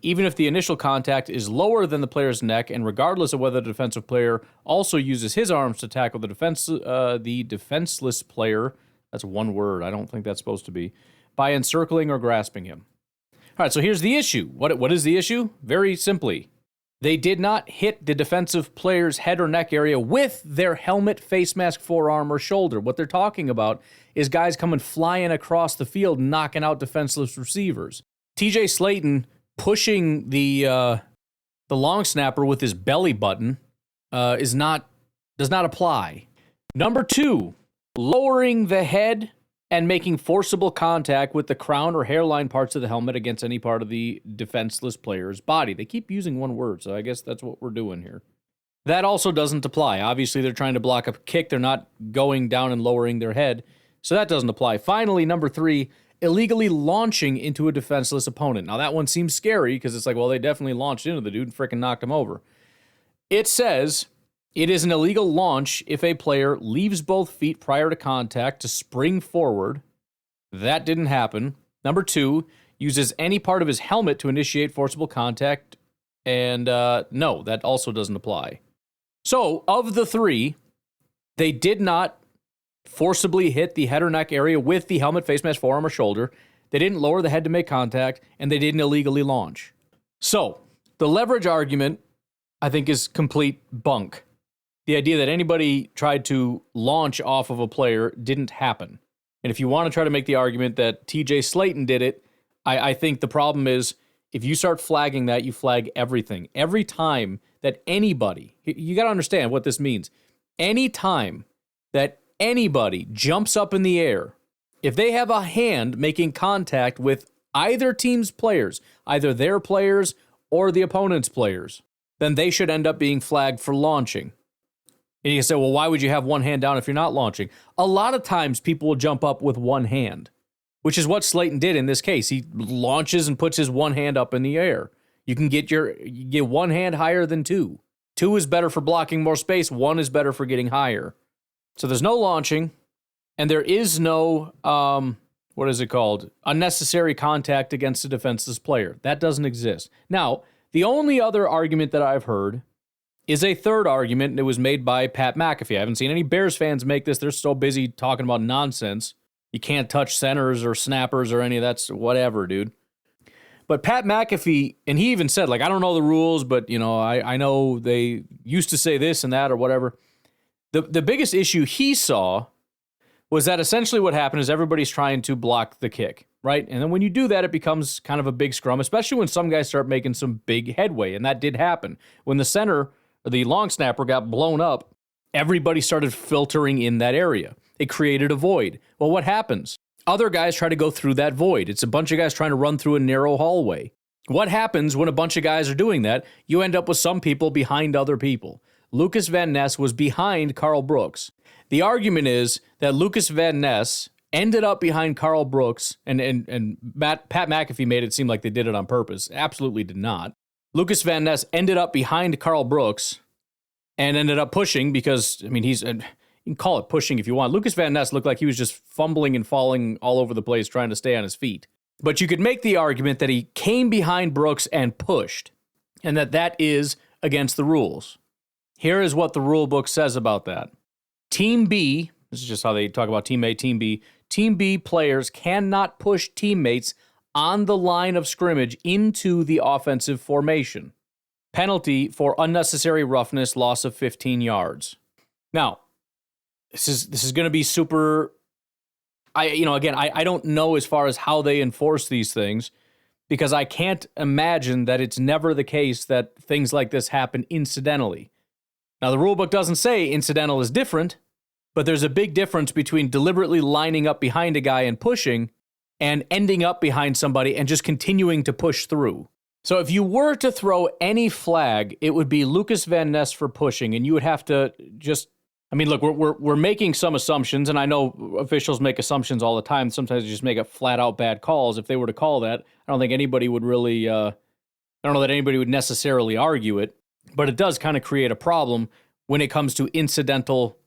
even if the initial contact is lower than the player's neck, and regardless of whether the defensive player also uses his arms to tackle the defenseless player, that's one word, I don't think that's supposed to be, by encircling or grasping him. All right, so here's the issue. What is the issue? Very simply, they did not hit the defensive player's head or neck area with their helmet, face mask, forearm, or shoulder. What they're talking about is guys coming flying across the field, knocking out defenseless receivers. TJ Slayton pushing the long snapper with his belly button does not apply. Number 2, lowering the head and making forcible contact with the crown or hairline parts of the helmet against any part of the defenseless player's body. They keep using one word, so I guess that's what we're doing here. That also doesn't apply. Obviously, they're trying to block a kick. They're not going down and lowering their head, so that doesn't apply. Finally, number 3, illegally launching into a defenseless opponent. Now, that one seems scary because it's like, well, they definitely launched into the dude and freaking knocked him over. It says it is an illegal launch if a player leaves both feet prior to contact to spring forward. That didn't happen. Number 2, uses any part of his helmet to initiate forcible contact. And no, that also doesn't apply. So, of the 3, they did not forcibly hit the head or neck area with the helmet, face mask, forearm, or shoulder. They didn't lower the head to make contact, and they didn't illegally launch. So, the leverage argument, I think, is complete bunk. The idea that anybody tried to launch off of a player didn't happen. And if you want to try to make the argument that TJ Slayton did it, I think the problem is if you start flagging that, you flag everything. Every time that anybody, you got to understand what this means. Any time that anybody jumps up in the air, if they have a hand making contact with either team's players, either their players or the opponent's players, then they should end up being flagged for launching. And you can say, well, why would you have one hand down if you're not launching? A lot of times people will jump up with one hand, which is what Slayton did in this case. He launches and puts his one hand up in the air. You can get one hand higher than 2. 2 is better for blocking more space. 1 is better for getting higher. So there's no launching, and there is no, unnecessary contact against a defenseless player. That doesn't exist. Now, the only other argument that I've heard is a third argument, and it was made by Pat McAfee. I haven't seen any Bears fans make this. They're so busy talking about nonsense. You can't touch centers or snappers or any of that, whatever, dude. But Pat McAfee, and he even said, like, I don't know the rules, but, I know they used to say this and that or whatever. The biggest issue he saw was that essentially what happened is everybody's trying to block the kick, right? And then when you do that, it becomes kind of a big scrum, especially when some guys start making some big headway, and that did happen. When the center, or the long snapper, got blown up, everybody started filtering in that area. It created a void. Well, what happens? Other guys try to go through that void. It's a bunch of guys trying to run through a narrow hallway. What happens when a bunch of guys are doing that? You end up with some people behind other people. Lucas Van Ness was behind Carl Brooks. The argument is that Lucas Van Ness ended up behind Carl Brooks, and Pat McAfee made it seem like they did it on purpose. Absolutely did not. Lucas Van Ness ended up behind Carl Brooks and ended up pushing because, you can call it pushing if you want. Lucas Van Ness looked like he was just fumbling and falling all over the place trying to stay on his feet. But you could make the argument that he came behind Brooks and pushed, and that is against the rules. Here is what the rule book says about that. Team B, this is just how they talk about Team A, Team B. Team B players cannot push teammates on the line of scrimmage into the offensive formation. Penalty for unnecessary roughness, loss of 15 yards. Now, this is going to be super. I don't know as far as how they enforce these things, because I can't imagine that it's never the case that things like this happen incidentally. Now, the rule book doesn't say incidental is different, but there's a big difference between deliberately lining up behind a guy and pushing and ending up behind somebody and just continuing to push through. So if you were to throw any flag, it would be Lucas Van Ness for pushing, and you would have to just, I mean, look, we're making some assumptions, and I know officials make assumptions all the time. Sometimes they just make flat out bad calls. If they were to call that, I don't think anybody would really, I don't know that anybody would necessarily argue it, but it does kind of create a problem when it comes to incidental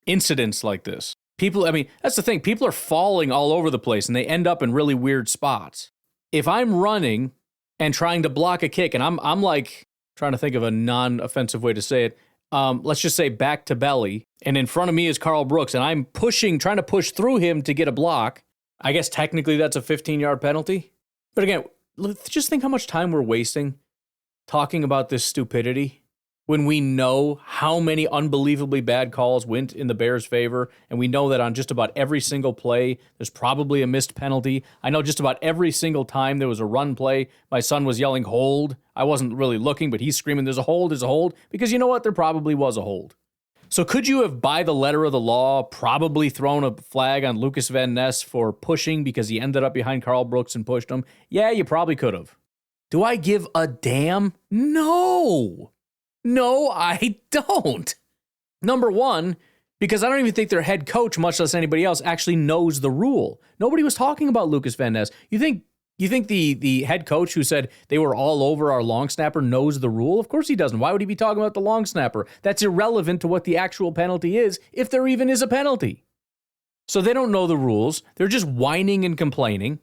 incidents like this. People, I mean, that's the thing. People are falling all over the place, and they end up in really weird spots. If I'm running and trying to block a kick, and I'm like trying to think of a non-offensive way to say it. Let's just say back to belly, and in front of me is Carl Brooks, and I'm trying to push through him to get a block. I guess technically that's a 15-yard penalty. But again, just think how much time we're wasting talking about this stupidity when we know how many unbelievably bad calls went in the Bears' favor, and we know that on just about every single play, there's probably a missed penalty. I know just about every single time there was a run play, my son was yelling, hold. I wasn't really looking, but he's screaming, there's a hold, because you know what? There probably was a hold. So could you have, by the letter of the law, probably thrown a flag on Lucas Van Ness for pushing because he ended up behind Carl Brooks and pushed him? Yeah, you probably could have. Do I give a damn? No, I don't. Number one, because I don't even think their head coach, much less anybody else, actually knows the rule. Nobody was talking about Lucas Van Ness. You think the head coach who said they were all over our long snapper knows the rule? Of course he doesn't. Why would he be talking about the long snapper? That's irrelevant to what the actual penalty is, if there even is a penalty. So they don't know the rules. They're just whining and complaining.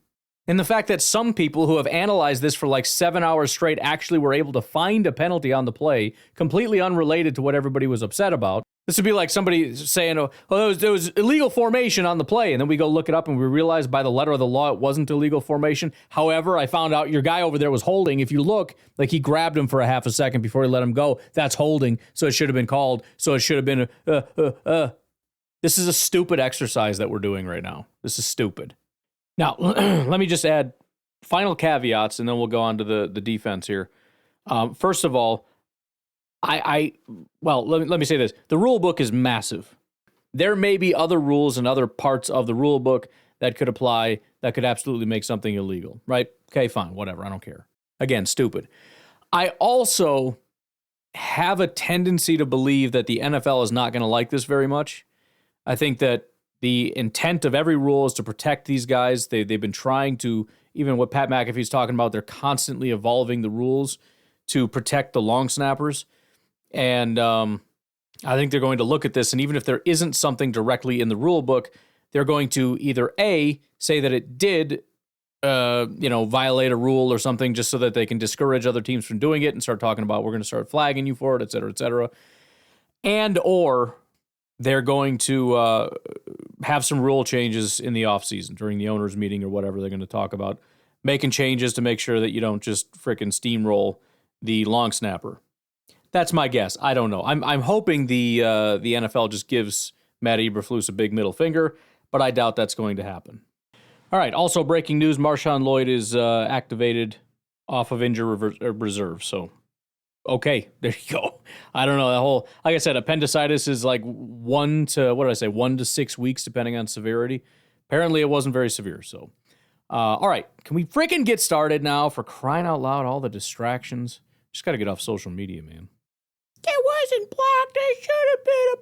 And the fact that some people who have analyzed this for like 7 hours straight actually were able to find a penalty on the play, completely unrelated to what everybody was upset about. This would be like somebody saying, there was illegal formation on the play. And then we go look it up and we realize by the letter of the law, it wasn't illegal formation. However, I found out your guy over there was holding. If you look, like he grabbed him for a half a second before he let him go. That's holding. So it should have been called. So it should have been, This is a stupid exercise that we're doing right now. This is stupid. Now, let me just add final caveats, and then we'll go on to the defense here. First of all, let me say this. The rule book is massive. There may be other rules and other parts of the rule book that could apply that could absolutely make something illegal, right? Okay, fine, whatever, I don't care. Again, stupid. I also have a tendency to believe that the NFL is not going to like this very much. I think that the intent of every rule is to protect these guys. They've been trying to, even what Pat McAfee's talking about, they're constantly evolving the rules to protect the long snappers. And I think they're going to look at this, and even if there isn't something directly in the rule book, they're going to either A, say that it did violate a rule or something just so that they can discourage other teams from doing it and start talking about we're going to start flagging you for it, et cetera, and or they're going to have some rule changes in the offseason during the owners' meeting or whatever. They're going to talk about making changes to make sure that you don't just frickin' steamroll the long snapper. That's my guess. I don't know. I'm hoping the NFL just gives Matt Eberflus a big middle finger, but I doubt that's going to happen. All right. Also, breaking news: Marshawn Lloyd is activated off of injury reserve. So, okay, there you go. I don't know, that whole, like I said, appendicitis is like 1 to 6 weeks, depending on severity. Apparently, it wasn't very severe. So, all right, can we freaking get started now? For crying out loud, all the distractions. Just got to get off social media, man. It wasn't blocked. There should have been a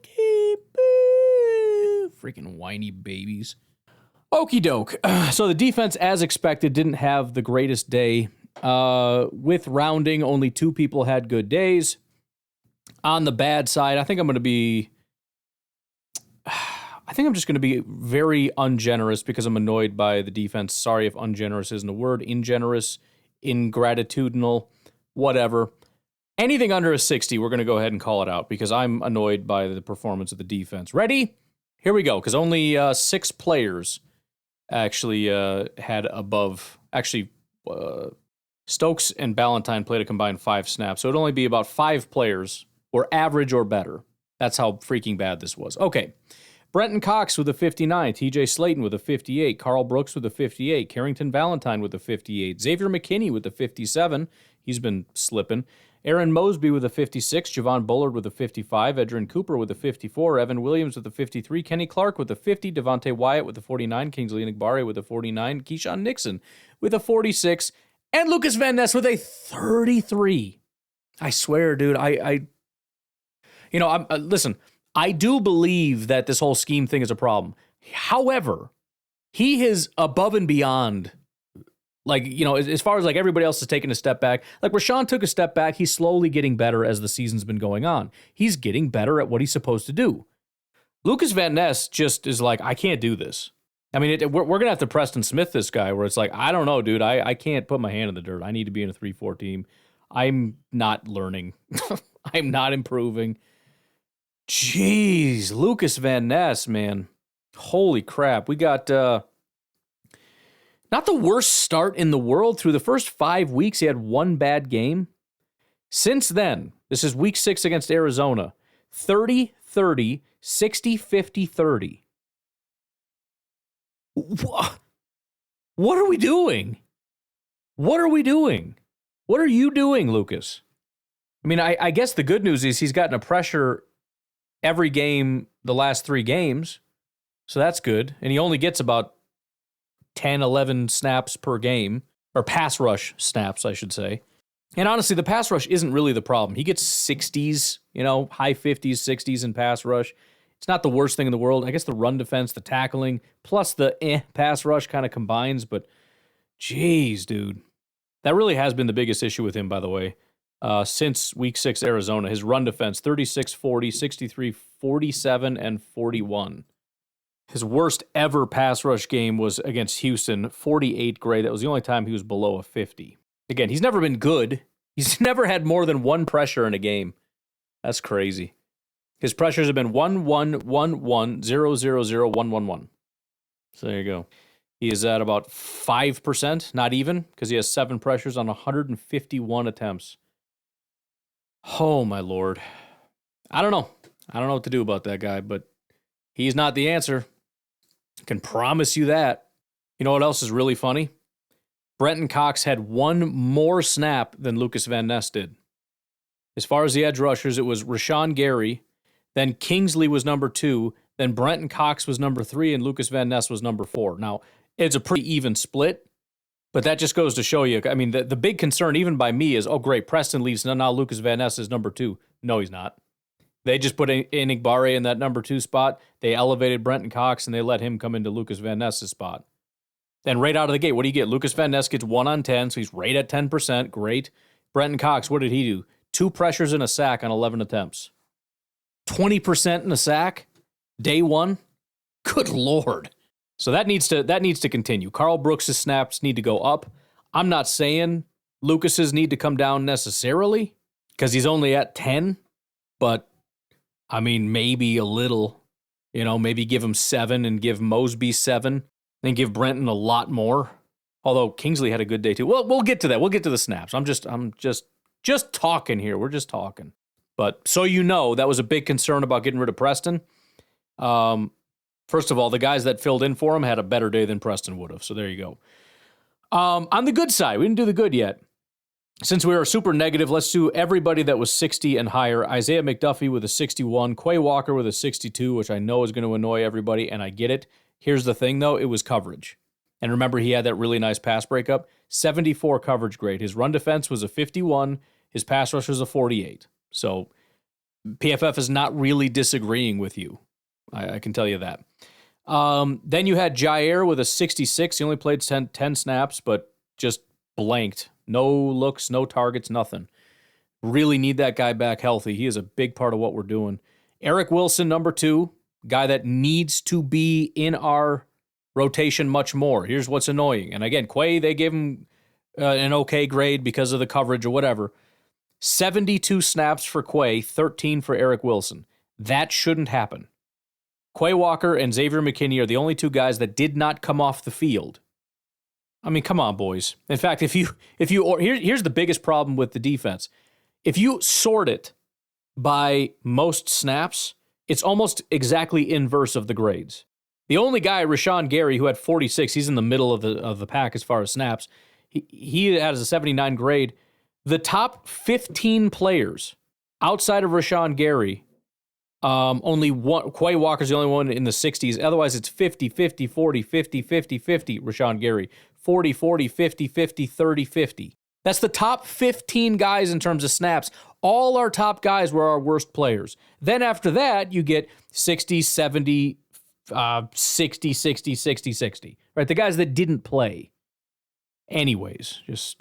penalty. Boo. Freaking whiny babies. Okie doke. So the defense, as expected, didn't have the greatest day. With rounding, only 2 people had good days. On the bad side, I think I'm just going to be very ungenerous because I'm annoyed by the defense. Sorry if ungenerous isn't a word. Ingenerous, ingratitudinal, whatever. Anything under a 60, we're going to go ahead and call it out because I'm annoyed by the performance of the defense. Ready? Here we go, because only 6 players actually had above. Actually, Stokes and Ballantyne played a combined 5 snaps, so it'd only be about 5 players were average or better. That's how freaking bad this was. Okay. Brenton Cox with a 59, TJ Slayton with a 58, Carl Brooks with a 58, Carrington Valentine with a 58, Xavier McKinney with a 57. He's been slipping. Aaron Mosby with a 56, Javon Bullard with a 55, Edrin Cooper with a 54, Evan Williams with a 53, Kenny Clark with a 50, Devontae Wyatt with a 49, Kingsley Enagbare with a 49, Keyshawn Nixon with a 46, And Lucas Van Ness with a 33. I swear, dude, listen, I do believe that this whole scheme thing is a problem. However, he is above and beyond, like, as far as like everybody else is taking a step back. Like Rashan took a step back. He's slowly getting better as the season's been going on. He's getting better at what he's supposed to do. Lucas Van Ness just is like, I can't do this. I mean, we're going to have to Preston Smith this guy where it's like, I don't know, dude. I can't put my hand in the dirt. I need to be in a 3-4 team. I'm not learning. I'm not improving. Jeez, Lucas Van Ness, man. Holy crap. We got not the worst start in the world. Through the first 5 weeks, he had one bad game. Since then, this is week 6 against Arizona, 30-30, 60-50-30. What are we doing? What are we doing? What are you doing, Lucas? I mean, I guess the good news is he's gotten a pressure every game the last 3 games, so that's good. And he only gets about 10, 11 snaps per game, or pass rush snaps, I should say. And honestly, the pass rush isn't really the problem. He gets 60s, high 50s, 60s in pass rush. It's not the worst thing in the world. I guess the run defense, the tackling, plus the pass rush kind of combines. But, geez, dude. That really has been the biggest issue with him, by the way. Since week 6 Arizona, his run defense, 36-40, 63, 47, and 41. His worst ever pass rush game was against Houston, 48 grade. That was the only time he was below a 50. Again, he's never been good. He's never had more than one pressure in a game. That's crazy. His pressures have been 1-1, 1-1, 0-0-0, 1-1-1. So there you go. He is at about 5%, not even, because he has 7 pressures on 151 attempts. Oh, my Lord. I don't know. I don't know what to do about that guy, but he's not the answer. I can promise you that. You know what else is really funny? Brenton Cox had one more snap than Lucas Van Ness did. As far as the edge rushers, it was Rashan Gary, then Kingsley was number 2, then Brenton Cox was number 3, and Lucas Van Ness was number 4. Now, it's a pretty even split, but that just goes to show you, I mean, the big concern, even by me, is, oh, great, Preston leaves, now Lucas Van Ness is number 2. No, he's not. They just put Enigbare in that number 2 spot. They elevated Brenton Cox, and they let him come into Lucas Van Ness's spot. And right out of the gate, what do you get? Lucas Van Ness gets 1 on 10, so he's right at 10%. Great. Brenton Cox, what did he do? 2 pressures and a sack on 11 attempts. 20% in a sack, day 1. Good Lord. So that needs to continue. Carl Brooks' snaps need to go up. I'm not saying Lucas's need to come down necessarily, because he's only at 10, but I mean, maybe a little, maybe give him 7 and give Mosby 7, then give Brenton a lot more. Although Kingsley had a good day too. Well, we'll get to that. We'll get to the snaps. I'm just talking here. We're just talking. But so that was a big concern about getting rid of Preston. First of all, the guys that filled in for him had a better day than Preston would have. So there you go. On the good side, we didn't do the good yet. Since we were super negative, let's do everybody that was 60 and higher. Isaiah McDuffie with a 61, Quay Walker with a 62, which I know is going to annoy everybody, and I get it. Here's the thing, though. It was coverage. And remember, he had that really nice pass breakup. 74 coverage grade. His run defense was a 51. His pass rush was a 48. So PFF is not really disagreeing with you. I can tell you that. Then you had Jair with a 66. He only played 10 snaps, but just blanked. No looks, no targets, nothing. Really need that guy back healthy. He is a big part of what we're doing. Eric Wilson, number 2, guy that needs to be in our rotation much more. Here's what's annoying. And again, Quay, they gave him an okay grade because of the coverage or whatever. 72 snaps for Quay, 13 for Eric Wilson. That shouldn't happen. Quay Walker and Xavier McKinney are the only 2 guys that did not come off the field. I mean, come on, boys. In fact, here's the biggest problem with the defense. If you sort it by most snaps, it's almost exactly inverse of the grades. The only guy, Rashan Gary, who had 46, he's in the middle of the pack as far as snaps. He has a 79 grade. The top 15 players outside of Rashan Gary Only one, Quay Walker's the only one in the 60s. Otherwise, it's 50, 50, 40, 50, 50, 50, Rashan Gary. 40, 40, 50, 50, 30, 50. That's the top 15 guys in terms of snaps. All our top guys were our worst players. Then after that, you get 60, 70, 60, 60, 60, 60. Right? The guys that didn't play. Anyways, just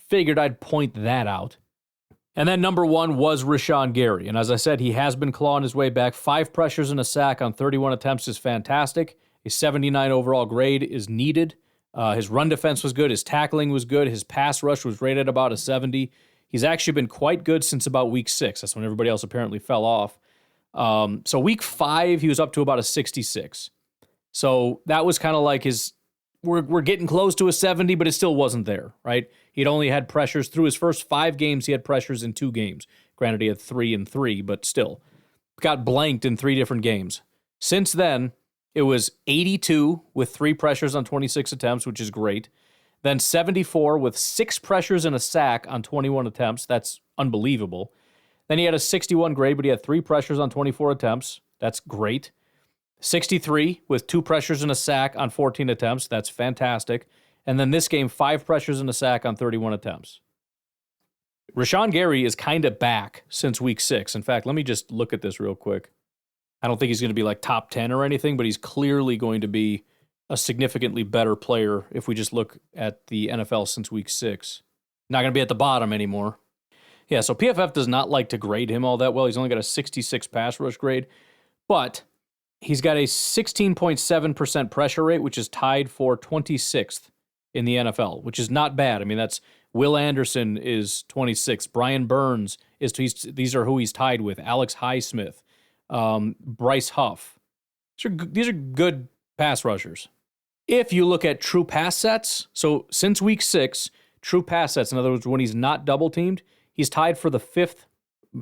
figured I'd point that out. And then number 1 was Rashan Gary. And as I said, he has been clawing his way back. 5 pressures and a sack on 31 attempts is fantastic. A 79 overall grade is needed. His run defense was good. His tackling was good. His pass rush was rated about a 70. He's actually been quite good since about week 6. That's when everybody else apparently fell off. So week 5, he was up to about a 66. So that was kind of like his, we're getting close to a 70, but it still wasn't there, right? He'd only had pressures through his first 5 games. He had pressures in 2 games. Granted, he had 3 and 3, but still got blanked in 3 different games. Since then, it was 82 with 3 pressures on 26 attempts, which is great. Then 74 with 6 pressures and a sack on 21 attempts. That's unbelievable. Then he had a 61 grade, but he had 3 pressures on 24 attempts. That's great. 63 with 2 pressures and a sack on 14 attempts. That's fantastic. And then this game, 5 pressures and a sack on 31 attempts. Rashan Gary is kind of back since week 6. In fact, let me just look at this real quick. I don't think he's going to be like top 10 or anything, but he's clearly going to be a significantly better player if we just look at the NFL since week 6. Not going to be at the bottom anymore. Yeah, so PFF does not like to grade him all that well. He's only got a 66 pass rush grade, but he's got a 16.7% pressure rate, which is tied for 26th in the NFL, which is not bad. I mean, that's Will Anderson is 26th. Brian Burns is, these are who he's tied with. Alex Highsmith, Bryce Huff. These are good pass rushers. If you look at true pass sets, so since week 6, true pass sets, in other words, when he's not double teamed, he's tied for the 5th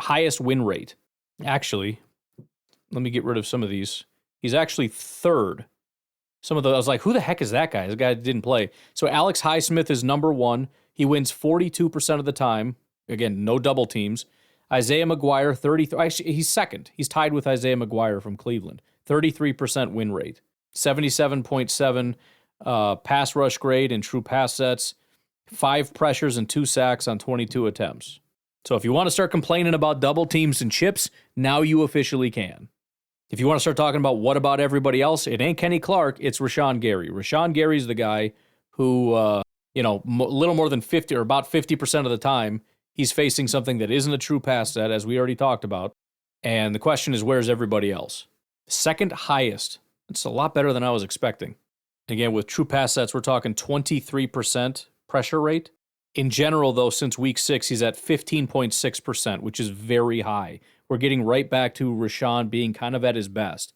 highest win rate. Actually, let me get rid of some of these. He's actually 3rd. Some of those, I was like, who the heck is that guy? This guy didn't play. So Alex Highsmith is number 1. He wins 42% of the time. Again, no double teams. Isaiah McGuire, 33. Actually, he's 2nd. He's tied with Isaiah McGuire from Cleveland. 33% win rate. 77.7 pass rush grade in true pass sets. 5 pressures and 2 sacks on 22 attempts. So if you want to start complaining about double teams and chips, now you officially can. If you want to start talking about what about everybody else, it ain't Kenny Clark, it's Rashan Gary. Rashan Gary's the guy who, a little more than 50 or about 50% of the time, he's facing something that isn't a true pass set, as we already talked about. And the question is, where's everybody else? 2nd highest. It's a lot better than I was expecting. Again, with true pass sets, we're talking 23% pressure rate. In general, though, since week 6, he's at 15.6%, which is very high. We're getting right back to Rashan being kind of at his best.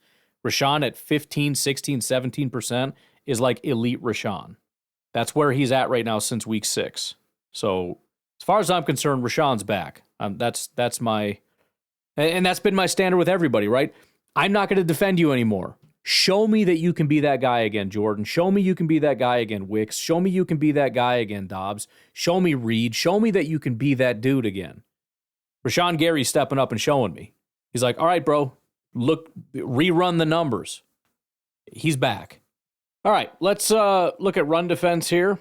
Rashan at 15, 16, 17% is like elite Rashan. That's where he's at right now since week 6. So as far as I'm concerned, Rashan's back. That's my, and that's been my standard with everybody, right? I'm not going to defend you anymore. Show me that you can be that guy again, Jordan. Show me you can be that guy again, Wicks. Show me you can be that guy again, Dobbs. Show me Reed. Show me that you can be that dude again. Rashan Gary's stepping up and showing me. He's like, all right, bro, look, rerun the numbers. He's back. All right, let's look at run defense here.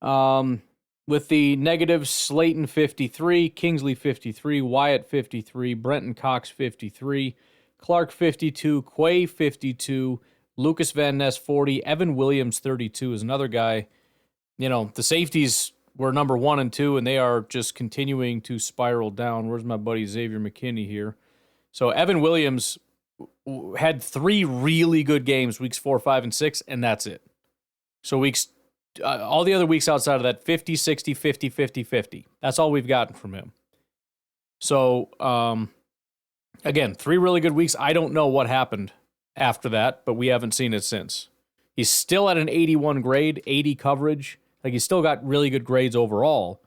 With the negatives, Slayton 53, Kingsley 53, Wyatt 53, Brenton Cox 53, Clark 52, Quay 52, Lucas Van Ness 40, Evan Williams 32 is another guy. You know, the safeties were number 1 and 2, and they are just continuing to spiral down. Where's my buddy Xavier McKinney here? So Evan Williams had 3 really good games, weeks 4, 5, and 6, and that's it. So weeks, all the other weeks outside of that, 50, 60, 50, 50, 50. That's all we've gotten from him. So, again, 3 really good weeks. I don't know what happened after that, but we haven't seen it since. He's still at an 81 grade, 80 coverage. Like, he's still got really good grades overall,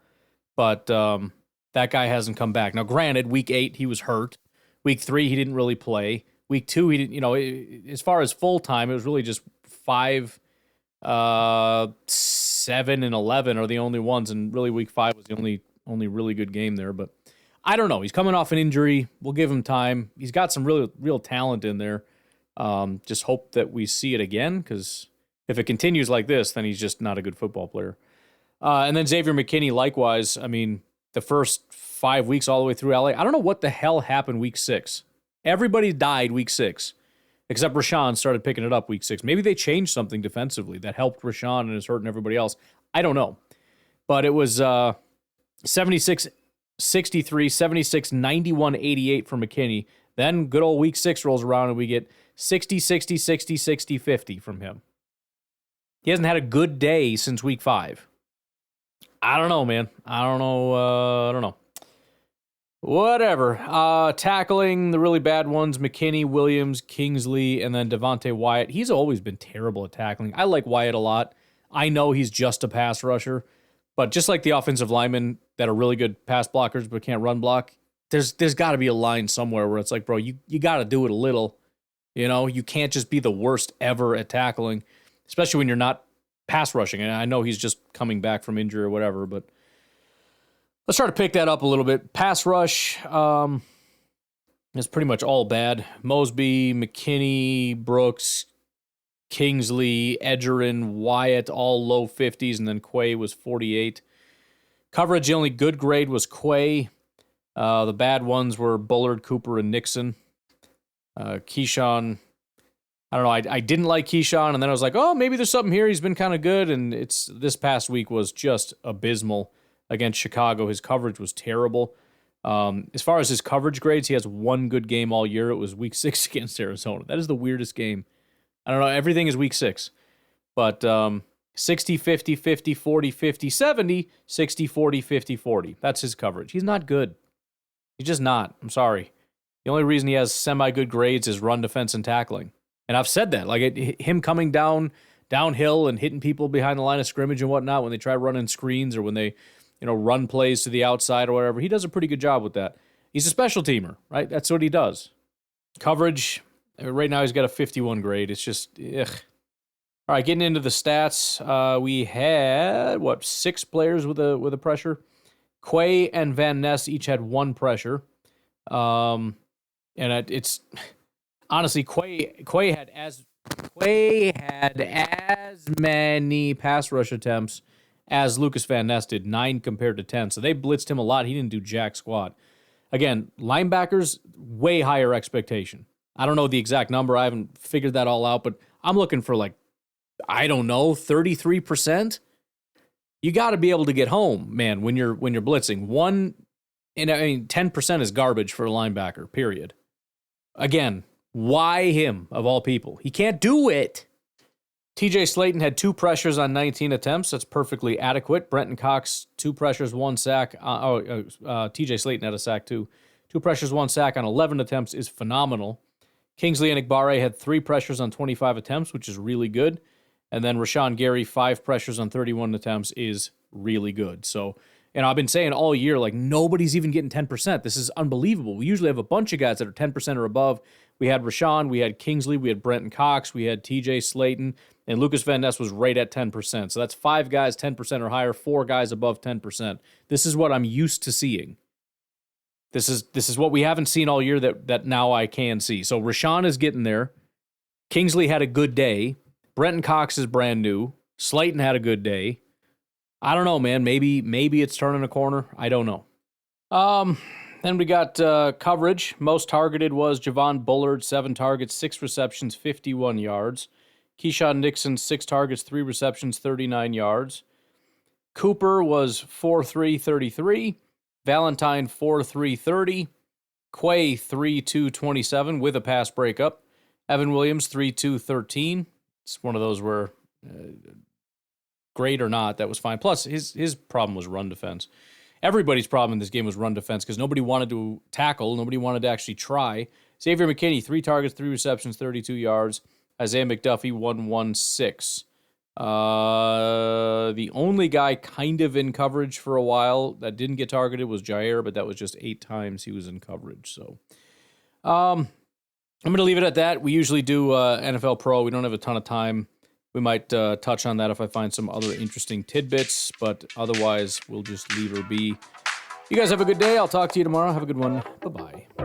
but that guy hasn't come back. Now, granted, week 8, he was hurt. Week 3, he didn't really play. Week 2, he didn't, as far as full-time, it was really just 5, 7, and 11 are the only ones, and really week 5 was the only really good game there, but I don't know. He's coming off an injury. We'll give him time. He's got some real talent in there. Just hope that we see it again, because if it continues like this, then he's just not a good football player. And then Xavier McKinney, likewise. I mean, the first 5 weeks all the way through LA, I don't know what the hell happened week 6. Everybody died week 6, except Rashan started picking it up week 6. Maybe they changed something defensively that helped Rashan and is hurting everybody else. I don't know. But it was 76-63, 76-91-88 for McKinney. Then good old week 6 rolls around and we get 60-60, 60-60, 50 from him. He hasn't had a good day since week 5. I don't know, man. I don't know. Whatever. Tackling the really bad ones, McKinney, Williams, Kingsley, and then Devontae Wyatt. He's always been terrible at tackling. I like Wyatt a lot. I know he's just a pass rusher, but just like the offensive linemen that are really good pass blockers but can't run block, there's got to be a line somewhere where it's like, bro, you got to do it a little. You know, you can't just be the worst ever at tackling, especially when you're not pass rushing. And I know he's just coming back from injury or whatever, but let's try to pick that up a little bit. Pass rush is pretty much all bad. Mosby, McKinney, Brooks, Kingsley, Edgerrin, Wyatt, all low 50s, and then Quay was 48. Coverage, the only good grade was Quay. The bad ones were Bullard, Cooper, and Nixon. Keyshawn, I don't know. I didn't like Keyshawn, and then I was like, oh, maybe there's something here. He's been kind of good, and this past week was just abysmal against Chicago. His coverage was terrible. As far as his coverage grades, he has one good game all year. It was week 6 against Arizona. That is the weirdest game. I don't know. Everything is week 6. But 60, 50, 50, 40, 50, 70, 60, 40, 50, 40. That's his coverage. He's not good. He's just not. I'm sorry. The only reason he has semi-good grades is run defense and tackling. And I've said that. Like him coming downhill and hitting people behind the line of scrimmage and whatnot when they try running screens or when they run plays to the outside or whatever. He does a pretty good job with that. He's a special teamer, right? That's what he does. Coverage, right now he's got a 51 grade. It's just, ugh. All right, getting into the stats, we had, 6 players with a pressure? Quay and Van Ness each had 1 pressure. And it's, honestly, Quay had as many pass rush attempts as Lucas Van Ness did, 9 compared to 10. So they blitzed him a lot. He didn't do jack squat. Again, linebackers, way higher expectation. I don't know the exact number. I haven't figured that all out, but I'm looking for 33%. You got to be able to get home, man, when you're blitzing. 10% is garbage for a linebacker, period. Again, why him, of all people? He can't do it. TJ Slayton had 2 pressures on 19 attempts. That's perfectly adequate. Brenton Cox, 2 pressures, 1 sack. TJ Slayton had a sack too. 2 pressures, 1 sack on 11 attempts is phenomenal. Kingsley Enikbare had 3 pressures on 25 attempts, which is really good. And then Rashan Gary, 5 pressures on 31 attempts is really good. So, I've been saying all year, nobody's even getting 10%. This is unbelievable. We usually have a bunch of guys that are 10% or above. We had Rashan, we had Kingsley, we had Brenton Cox, we had TJ Slayton, and Lucas Van Ness was right at 10%. So that's 5 guys 10% or higher, 4 guys above 10%. This is what I'm used to seeing. This is what we haven't seen all year that now I can see. So Rashan is getting there. Kingsley had a good day. Brenton Cox is brand new. Slayton had a good day. I don't know, man. Maybe it's turning a corner. I don't know. Then we got coverage. Most targeted was Javon Bullard, 7 targets, 6 receptions, 51 yards. Keyshawn Nixon, 6 targets, 3 receptions, 39 yards. Cooper was 4-3, 33. Valentine, 4-3, 30. Quay, 3-2, 27 with a pass breakup. Evan Williams, 3-2, 13. It's one of those where, great or not, that was fine. Plus, his problem was run defense. Everybody's problem in this game was run defense because nobody wanted to tackle. Nobody wanted to actually try. Xavier McKinney, 3 targets, 3 receptions, 32 yards. Isaiah McDuffie, 1-1-6. The only guy kind of in coverage for a while that didn't get targeted was Jair, but that was just 8 times he was in coverage. So I'm going to leave it at that. We usually do NFL Pro. We don't have a ton of time. We might touch on that if I find some other interesting tidbits, but otherwise we'll just leave her be. You guys have a good day. I'll talk to you tomorrow. Have a good one. Bye-bye.